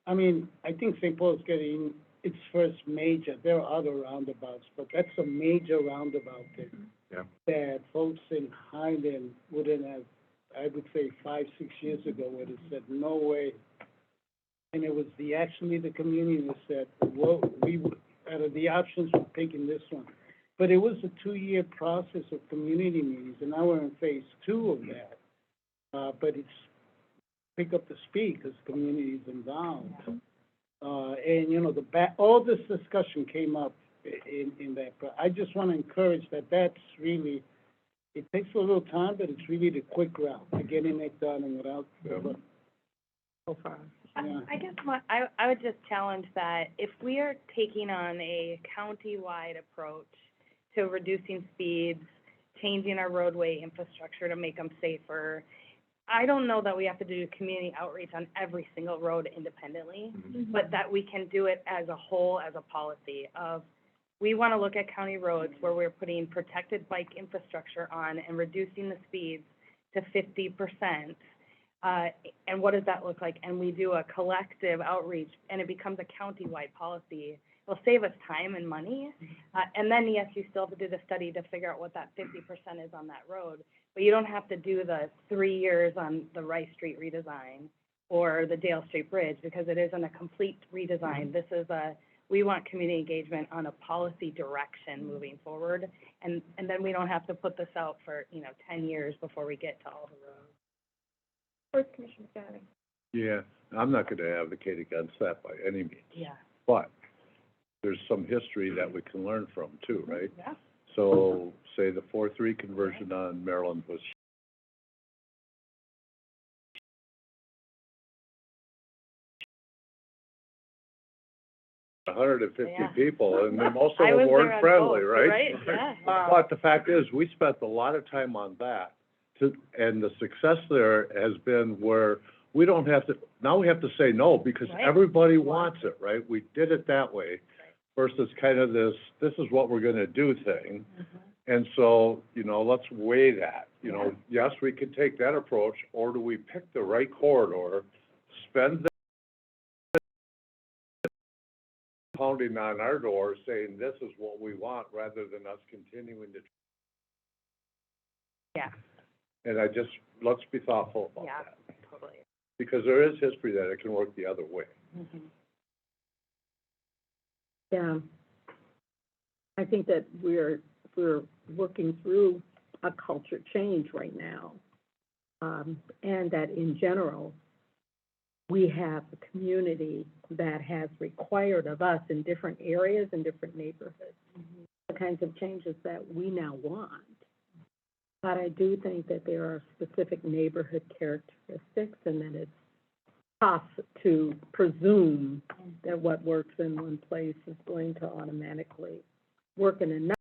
I mean, I think St. Paul's getting its first major, there are other roundabouts, but that's a major roundabout that folks in Highland wouldn't have, I would say 5, 6 years ago, would have said, no way. And it was actually the community that said, well, out of the options, we're picking this one. But it was a 2-year process of community meetings, and now we're in phase 2 of that. But it's pick up the speed, because the community is involved. And, you know, all this discussion came up in that, but I just want to encourage that's really, it takes a little time, but it's really the quick route to getting it done and without, So far. yeah. I guess I would just challenge that if we are taking on a county-wide approach to reducing speeds, changing our roadway infrastructure to make them safer, I don't know that we have to do community outreach on every single road independently, but that we can do it as a whole, as a policy of, we want to look at county roads where we're putting protected bike infrastructure on and reducing the speeds to 50%. And what does that look like? And we do a collective outreach, and it becomes a county-wide policy. It'll save us time and money. And then, yes, you still have to do the study to figure out what that 50% is on that road. But you don't have to do the 3 years on the Rice Street redesign or the Dale Street Bridge, because it isn't a complete redesign. This is we want community engagement on a policy direction moving forward. And then we don't have to put this out for, 10 years before we get to all the roads. First, Commissioner Stanley. Yeah, I'm not gonna advocate against that by any means. Yeah. But there's some history that we can learn from too, right? Yeah. So, say the 4-3 conversion on Maryland was hundred and fifty Yeah. people, and then most of I was them there weren't on friendly, both, right? right? Yeah. But the fact is, we spent a lot of time on that, and the success there has been where we don't have to, now we have to say no, because Right. everybody wants it, right? We did it that way, versus kind of this is what we're gonna do thing. And so, let's weigh that, yes, we could take that approach, or do we pick the right corridor, spend the pounding on our door saying this is what we want, rather than us continuing to. Yeah. And let's be thoughtful about Yeah, that, totally. because there is history that it can work the other way. Yeah. I think that we're working through a culture change right now. And that in general, we have a community that has required of us in different areas and different neighborhoods, the kinds of changes that we now want. But I do think that there are specific neighborhood characteristics, and that it's tough to presume that what works in one place is going to automatically work in another.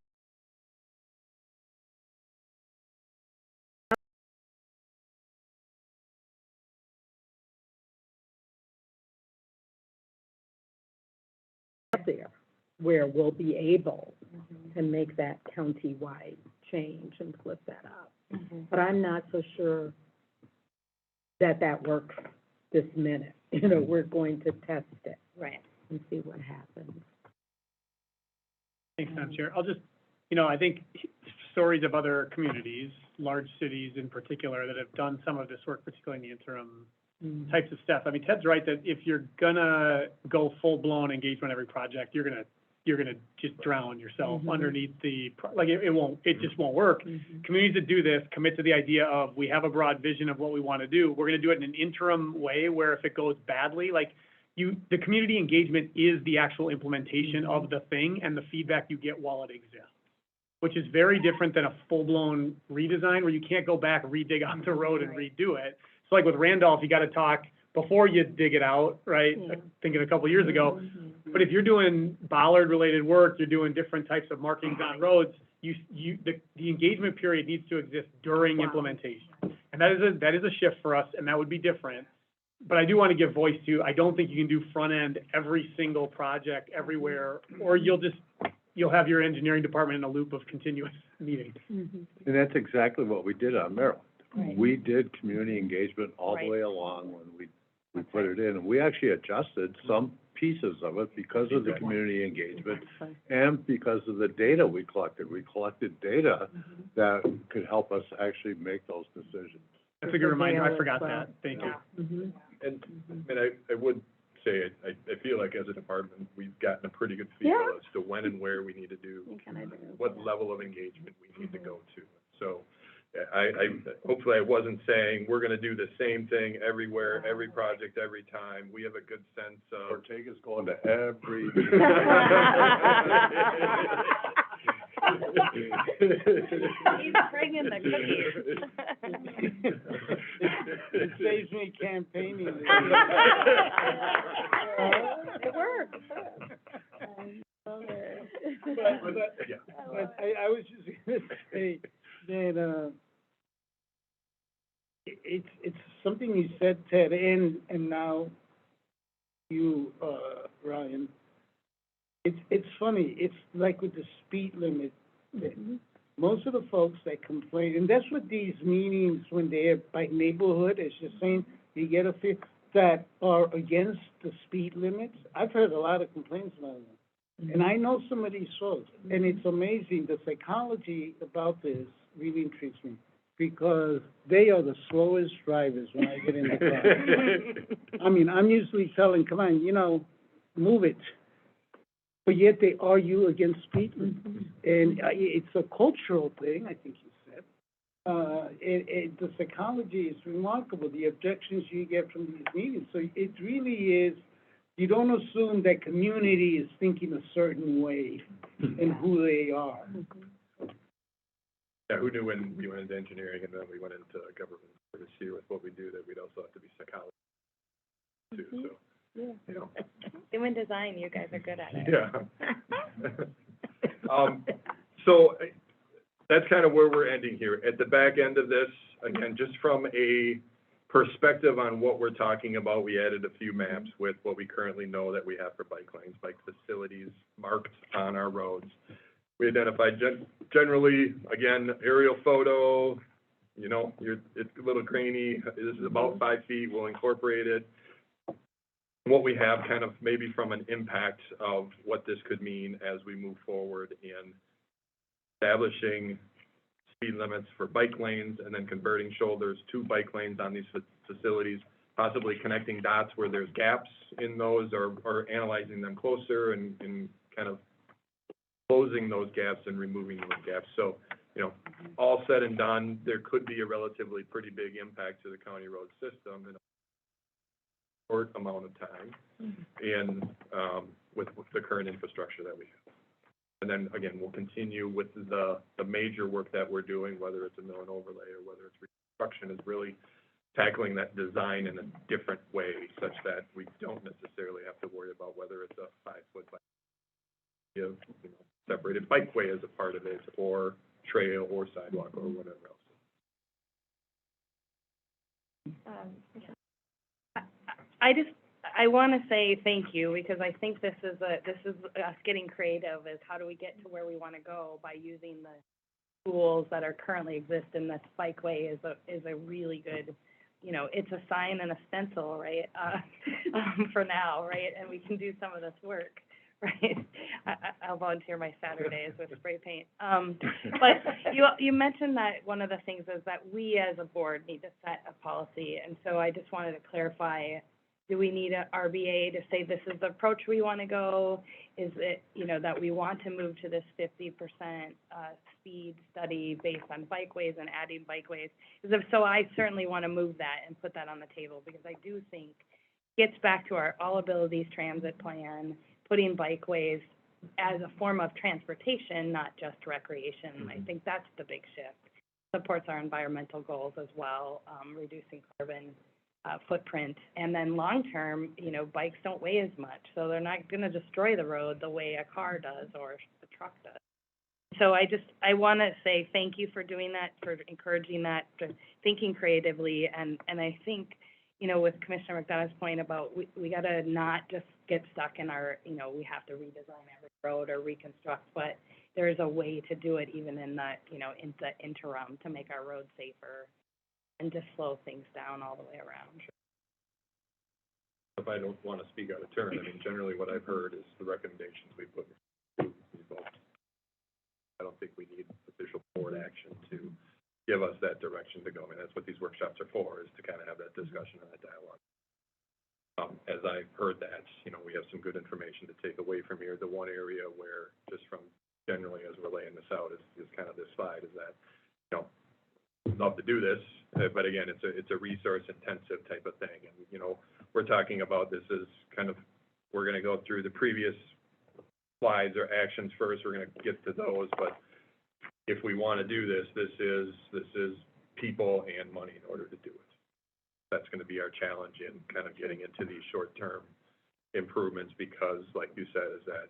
There, where we'll be able to make that county-wide change and flip that up. But I'm not so sure that works this minute. We're going to test it. Right. And see what happens. Thanks, Madam Chair. I'll just, I think stories of other communities, large cities in particular, that have done some of this work, particularly in the interim types of stuff. I mean, Ted's right that if you're gonna go full-blown engagement on every project, you're gonna just drown yourself underneath it just won't work. Communities that do this commit to the idea of, we have a broad vision of what we want to do. We're gonna do it in an interim way where if it goes badly, the community engagement is the actual implementation of the thing and the feedback you get while it exists, which is very different than a full-blown redesign where you can't go back, redig out the road and redo it. So like with Randolph, you gotta talk before you dig it out, right? Yeah. Thinking a couple years ago. But if you're doing bollard-related work, you're doing different types of markings on roads, the engagement period needs to exist during implementation. And that is a shift for us, and that would be different. But I do want to give voice to, I don't think you can do front-end every single project everywhere, or you'll have your engineering department in a loop of continuous meetings. And that's exactly what we did on Maryland. Right. We did community engagement all the Right. way along when we put it in, and we actually adjusted some pieces of it because of the community engagement and because of the data we collected. We collected data that could help us actually make those decisions. That's a good reminder, I forgot that, thank you. And I would say, I feel like as a department, we've gotten a pretty good feel as to when and where we need to do, what level of engagement we need to go to. So, hopefully I wasn't saying we're gonna do the same thing everywhere, every project, every time. We have a good sense of. Ortega's going to every. He's bringing the cookies. It saves me campaigning. It works. But I was just gonna say that, it's something you said, Ted, and now you, Ryan. It's funny, it's like with the speed limit, most of the folks that complain, and that's what these meetings, when they're by neighborhood, it's just saying, you get a few that are against the speed limits. I've heard a lot of complaints about them. And I know some of these folks, and it's amazing, the psychology about this really intrigues me, because they are the slowest drivers when I get in the car. I mean, I'm usually telling, come on, move it. But yet they argue against speed limits. And it's a cultural thing, I think you said. The psychology is remarkable, the objections you get from these meetings. So it really is, you don't assume that community is thinking a certain way and who they are. Yeah, who knew when we went into engineering and then we went into government this year with what we do, that we'd also have to be psychologists too, so. Yeah. Human design, you guys are good at it. Yeah. So that's kind of where we're ending here. At the back end of this, again, just from a perspective on what we're talking about, we added a few maps with what we currently know that we have for bike lanes, bike facilities marked on our roads. We identified generally, again, aerial photo, it's a little grainy, this is about 5 feet, we'll incorporate it. What we have kind of maybe from an impact of what this could mean as we move forward in establishing speed limits for bike lanes and then converting shoulders to bike lanes on these facilities, possibly connecting dots where there's gaps in those or analyzing them closer and kind of closing those gaps and removing those gaps. So, all said and done, there could be a relatively pretty big impact to the county road system in a short amount of time and with the current infrastructure that we have. And then, again, we'll continue with the major work that we're doing, whether it's a mill and overlay or whether it's reconstruction, is really tackling that design in a different way such that we don't necessarily have to worry about whether it's a 5-foot separated bikeway as a part of it, or trail or sidewalk or whatever else. I want to say thank you, because I think this is us getting creative, is how do we get to where we want to go by using the tools that are currently exist in this bikeway is a really good, it's a sign and a stencil, right? For now, right? And we can do some of this work, right? I'll volunteer my Saturdays with spray paint. But you mentioned that one of the things is that we as a board need to set a policy, and so I just wanted to clarify. Do we need a RBA to say this is the approach we want to go? Is it, that we want to move to this 50% speed study based on bikeways and adding bikeways? Because if so, I certainly want to move that and put that on the table, because I do think it gets back to our all abilities transit plan, putting bikeways as a form of transportation, not just recreation. I think that's the big shift. Supports our environmental goals as well, reducing carbon footprint, and then long-term, bikes don't weigh as much, so they're not going to destroy the road the way a car does or a truck does. So I want to say thank you for doing that, for encouraging that, for thinking creatively, and I think, with Commissioner McDonough's point about we got to not just get stuck in our, we have to redesign every road or reconstruct, but there's a way to do it even in the, in the interim to make our roads safer and to slow things down all the way around. If I don't want to speak out of turn, generally what I've heard is the recommendations we put in. I don't think we need official board action to give us that direction to go. That's what these workshops are for, is to kind of have that discussion and that dialogue. As I've heard that, we have some good information to take away from here. The one area where, just from generally as we're laying this out, is kind of this slide, is that, love to do this, but again, it's a resource-intensive type of thing. And, you know, we're talking about this as kind of, we're gonna go through the previous slides or actions first, we're gonna get to those, but if we wanna do this, this is people and money in order to do it. That's gonna be our challenge in kind of getting into these short-term improvements, because like you said, is that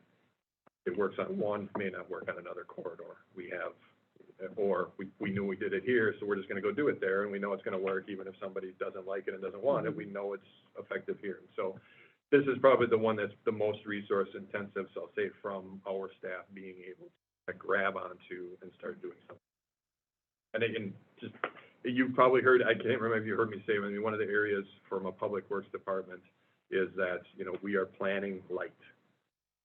it works on one, may not work on another corridor. We knew we did it here, so we're just gonna go do it there, and we know it's gonna work, even if somebody doesn't like it and doesn't want it, we know it's effective here. And so this is probably the one that's the most resource intensive, so I'll say from our staff being able to grab onto and start doing something. And again, just, you probably heard, I can't remember if you heard me say, I mean, one of the areas from a public works department is that, you know, we are planning light.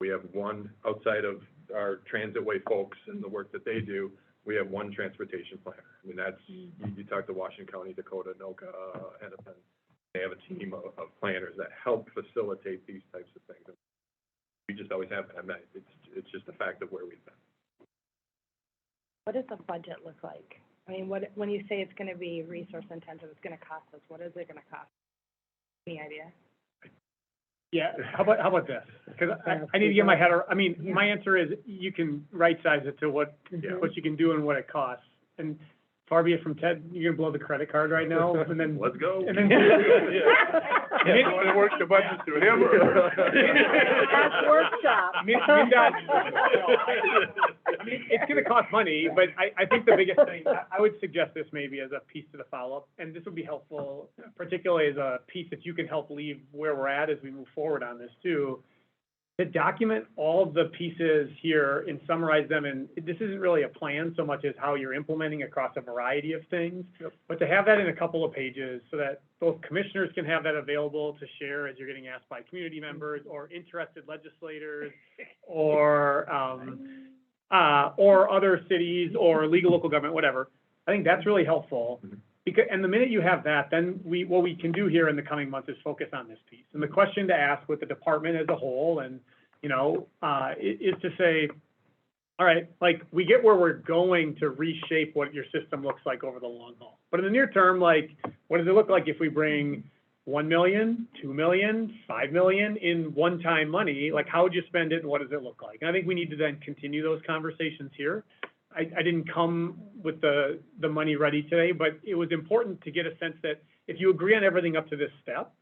We have one, outside of our transit way folks and the work that they do, we have one transportation planner. I mean, that's, you talk to Washington County, Dakota, Anoka, Hennepin, they have a team of planners that help facilitate these types of things. We just always have, I mean, it's just a fact of where we've been. What does the budget look like? I mean, when you say it's gonna be resource intensive, it's gonna cost us, what is it gonna cost? Any idea? Yeah, how about this? Because I need to get my head around, I mean, my answer is, you can right-size it to what you can do and what it costs. And far be it from Ted, you're gonna blow the credit card right now, and then. Let's go. And then. Yeah, want to work the budget through him or? Last workshop. I mean, it's gonna cost money, but I think the biggest thing, I would suggest this maybe as a piece to the follow-up, and this would be helpful, particularly as a piece that you can help leave where we're at as we move forward on this too, to document all of the pieces here and summarize them, and this isn't really a plan so much as how you're implementing across a variety of things, but to have that in a couple of pages so that both commissioners can have that available to share as you're getting asked by community members or interested legislators or other cities or legal local government, whatever. I think that's really helpful. Because, and the minute you have that, then what we can do here in the coming months is focus on this piece. And the question to ask with the department as a whole, and, you know, is to say, all right, like, we get where we're going to reshape what your system looks like over the long haul. But in the near term, like, what does it look like if we bring 1 million, 2 million, 5 million in one-time money? Like, how would you spend it and what does it look like? And I think we need to then continue those conversations here. I didn't come with the money ready today, but it was important to get a sense that if you agree on everything up to this step,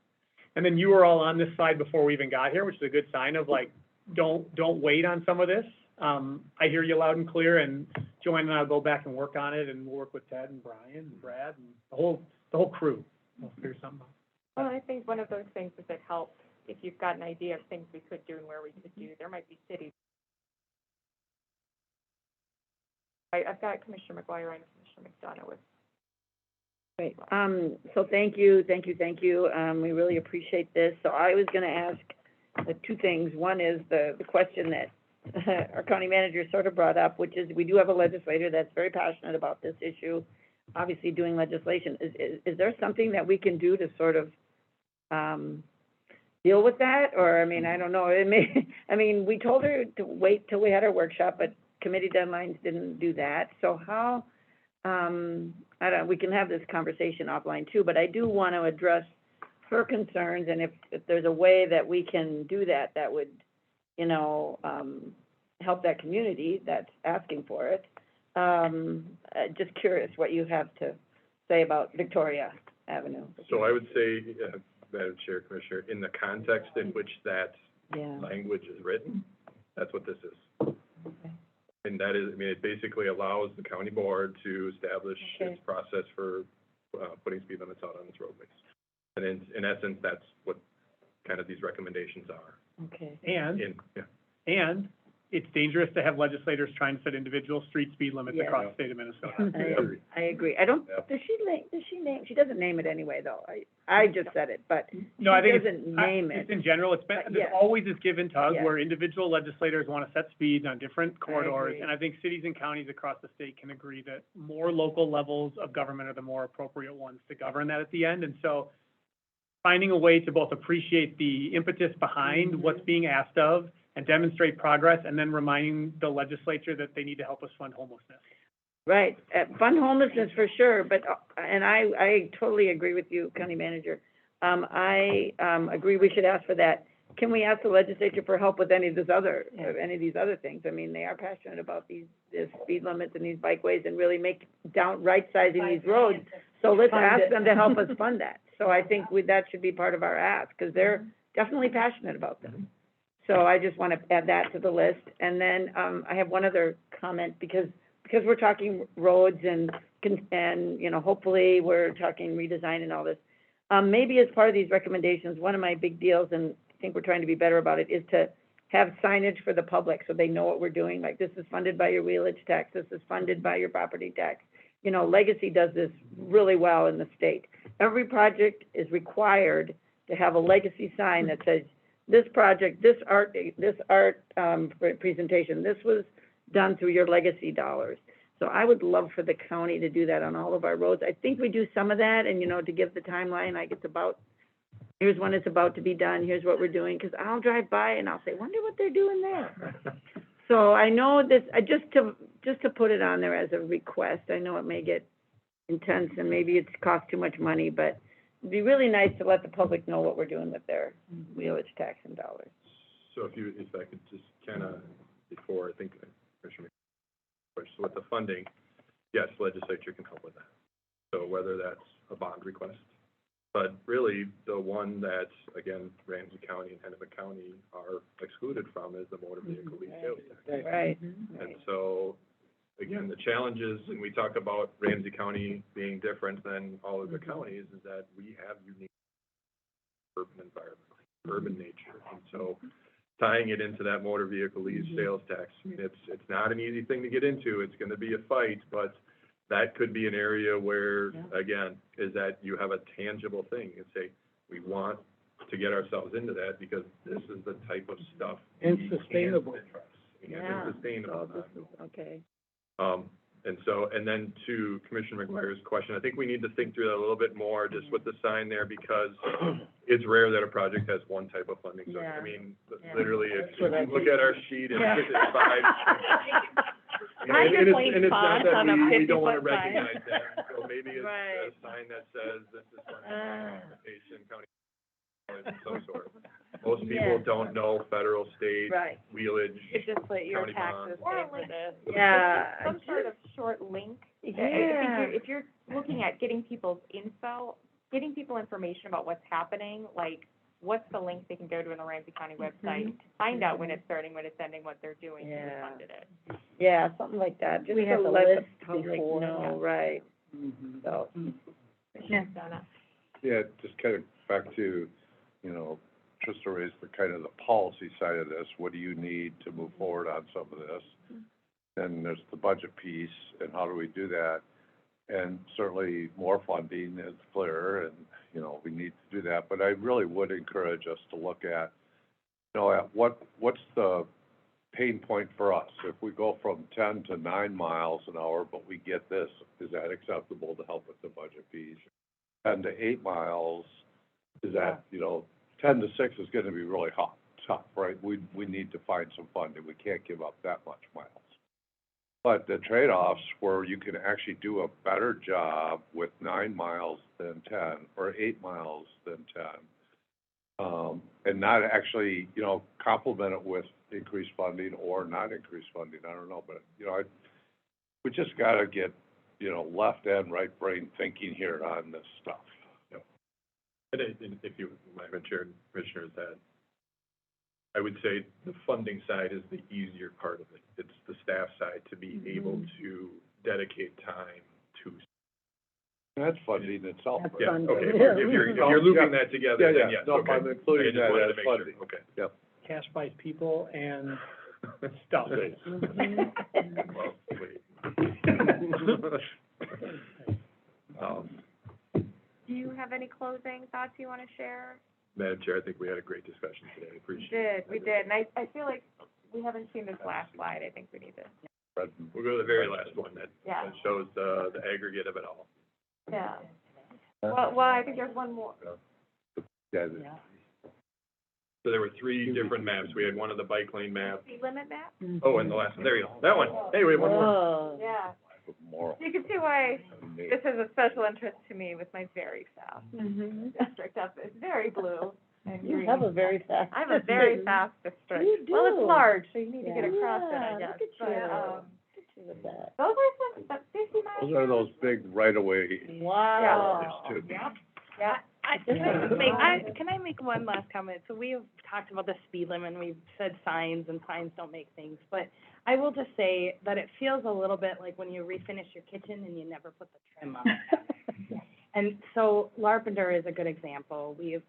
and then you were all on this side before we even got here, which is a good sign of like, don't wait on some of this. I hear you loud and clear, and Joanne and I will go back and work on it, and we'll work with Ted and Brian and Brad and the whole crew. We'll figure something out. Well, I think one of those things is it helps if you've got an idea of things we could do and where we could do. There might be cities. I've got Commissioner McGuire and Commissioner McDonough with. Great. So thank you. We really appreciate this. So I was gonna ask two things. One is the question that our county manager sort of brought up, which is we do have a legislator that's very passionate about this issue, obviously doing legislation. Is there something that we can do to sort of deal with that? Or, I mean, I don't know. We told her to wait till we had our workshop, but committee deadlines didn't do that. So how, we can have this conversation offline too, but I do want to address her concerns, and if there's a way that we can do that, that would, you know, help that community that's asking for it. Just curious what you have to say about Victoria Avenue. So I would say, Madam Chair, Commissioner, in the context in which that Yeah. language is written, that's what this is. Okay. And that is, I mean, it basically allows the county board to establish Okay. its process for, putting speed limits out on its roadways. And in essence, that's what kind of these recommendations are. Okay. And it's dangerous to have legislators trying to set individual street speed limits Yes. across the state of Minnesota. I agree. I don't, Yeah. does she name, she doesn't name it anyway, though. I just said it, but No, I think she doesn't name it. It's in general, it's been, But there's yes. always this give and tug Yes. where individual legislators want to set speeds on different corridors. agree. And I think cities and counties across the state can agree that more local levels of government are the more appropriate ones to govern that at the end. And so finding a way to both appreciate the impetus behind what's being asked of and demonstrate progress, and then reminding the legislature that they need to help us fund homelessness. Right, fund homelessness for sure, but, and I totally agree with you, County Manager. I agree we should ask for that. Can we ask the legislature for help with any of these other things? I mean, they are passionate about these speed limits and these bikeways and really right sizing these roads. So let's ask them to help us fund that. So I think that should be part of our ask, because they're definitely passionate about them. So I just want to add that to the list. And then, I have one other comment, because we're talking roads and, you know, hopefully we're talking redesign and all this. Maybe as part of these recommendations, one of my big deals, and I think we're trying to be better about it, is to have signage for the public so they know what we're doing. Like, this is funded by your wheelage tax, this is funded by your property tax. You know, Legacy does this really well in the state. Every project is required to have a Legacy sign that says, this project, this art presentation, this was done through your Legacy dollars. So I would love for the county to do that on all of our roads. I think we do some of that, and, you know, to give the timeline, like, it's about, here's when it's about to be done, here's what we're doing, because I'll drive by and I'll say, wonder what they're doing there. So I know this, just to put it on there as a request, I know it may get intense and maybe it's cost too much money, but it'd be really nice to let the public know what we're doing with their wheelage tax and dollars. So if I could just kind of, before, I think, Commissioner, so with the funding, yes, legislature can help with that. So whether that's a bond request, but really the one that, again, Ramsey County and Hennepin County are excluded from is the motor vehicle lease sales tax. Right. And so, again, the challenges, and we talk about Ramsey County being different than all of the counties, is that we have unique urban environment, urban nature. And so tying it into that motor vehicle lease sales tax, I mean, it's not an easy thing to get into. It's going to be a fight, but that could be an area where, again, is that you have a tangible thing and say, we want to get ourselves into that because this is the type of stuff. And sustainable. And sustainable. Okay. And so, and then to Commissioner McGuire's question, I think we need to think through that a little bit more, just with the sign there, because it's rare that a project has one type of funding. So, I mean, literally, if you look at our sheet, it's 5. And it's not that we don't want to recognize that, so maybe it's a sign that says this is implementation, county, of some sort. Most people don't know federal, state, wheelage, It's just like your county taxes bonds. pay for this. Yeah. Some sort of short link. Yeah. If you're looking at getting people information about what's happening, like, what's the link they can go to on the Ramsey County website to find out when it's starting, when it's ending, what they're doing, who funded it. Yeah, something like that, just We have to the let the list public before. know, right, so. Yeah, just kind of back to, you know, Trista raised the kind of the policy side of this. What do you need to move forward on some of this? And there's the budget piece, and how do we do that? And certainly more funding is clear, and, you know, we need to do that. But I really would encourage us to look at, you know, at what's the pain point for us? If we go from 10 to 9 miles an hour, but we get this, is that acceptable to help with the budget piece? 10 to 8 miles, is that, you know, 10 to 6 is gonna be really tough, right? We need to find some funding. We can't give up that much miles. But the trade-offs where you can actually do a better job with 9 miles than 10, or 8 miles than 10, and not actually, you know, complement it with increased funding or not increased funding, I don't know, but, you know, we just gotta get, you know, left and right brain thinking here on this stuff. And if you, my chair and commissioners, that I would say the funding side is the easier part of it. It's the staff side to be able to dedicate time to. That's funding itself, That's right? Yeah, funding. okay, if you're looping that together, then yes, No, okay. I'm including I just that wanted to as make sure. funding. Okay. Yep. Cash buys people and stuff. Well, wait. Do you have any closing thoughts you want to share? Madam Chair, I think we had a great discussion today. I appreciate it. We did, and I feel like we haven't seen this last slide. I think we need to. We'll go to the very last one that Yeah. shows the aggregate of it all. Yeah. Well, I think there's one more. Yeah, So there were 3 different maps. We had one of the bike lane maps. Speed limit map? Oh, and the last one, there you go, that one. Hey, we have one more. Oh. Yeah. with moral. You can see why and me. this is a special interest to me with my very fast district up, it's very blue and green. You have a very fast. I have a very fast district. You Well, it's do. large, so you need to get across it, I Yeah, guess, look at but, you. With that. those are some, that 50 miles. Those are those big right-of-way Wow. areas too. Yeah. Can I make one last comment? So we have talked about the speed limit, and we've said signs, and signs don't make things, but I will just say that it feels a little bit like when you refinish your kitchen and you never put the trim on it. And so Larpenteur is a good example. We've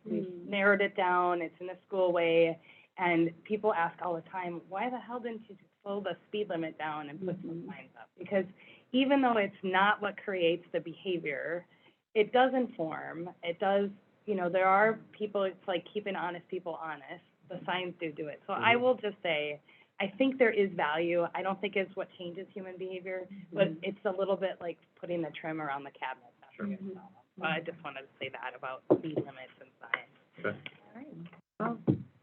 narrowed it down, it's in a school way, and people ask all the time, why the hell didn't you slow the speed limit down and put some signs up? Because even though it's not what creates the behavior, it does inform, it does, you know, there are people, it's like keeping honest people honest. The signs do it. So I will just say, I think there is value. I don't think it's what changes human behavior, but it's a little bit like putting the trim around the cabinet. But I just wanted to say that about speed limits and signs. Okay. Well,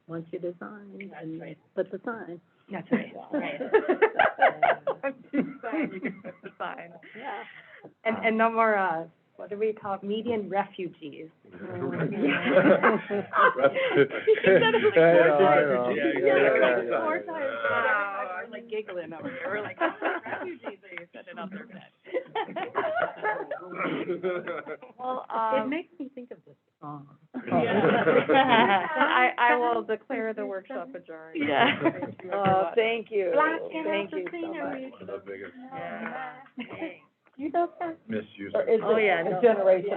once you design, and put the sign. That's right, right. Once you sign, you can put the sign. Yeah. And no more, what do we call it, median refugees. Four times, we're like giggling over here, we're like, oh, refugees, you said it out there, Well, It makes me think of this song. I will declare the workshop adjourned. Yeah. Oh, thank you. Black and Thank the you so much. scenery. The biggest Yeah. You know that? misuse. Or is Oh, it yeah, a no. generation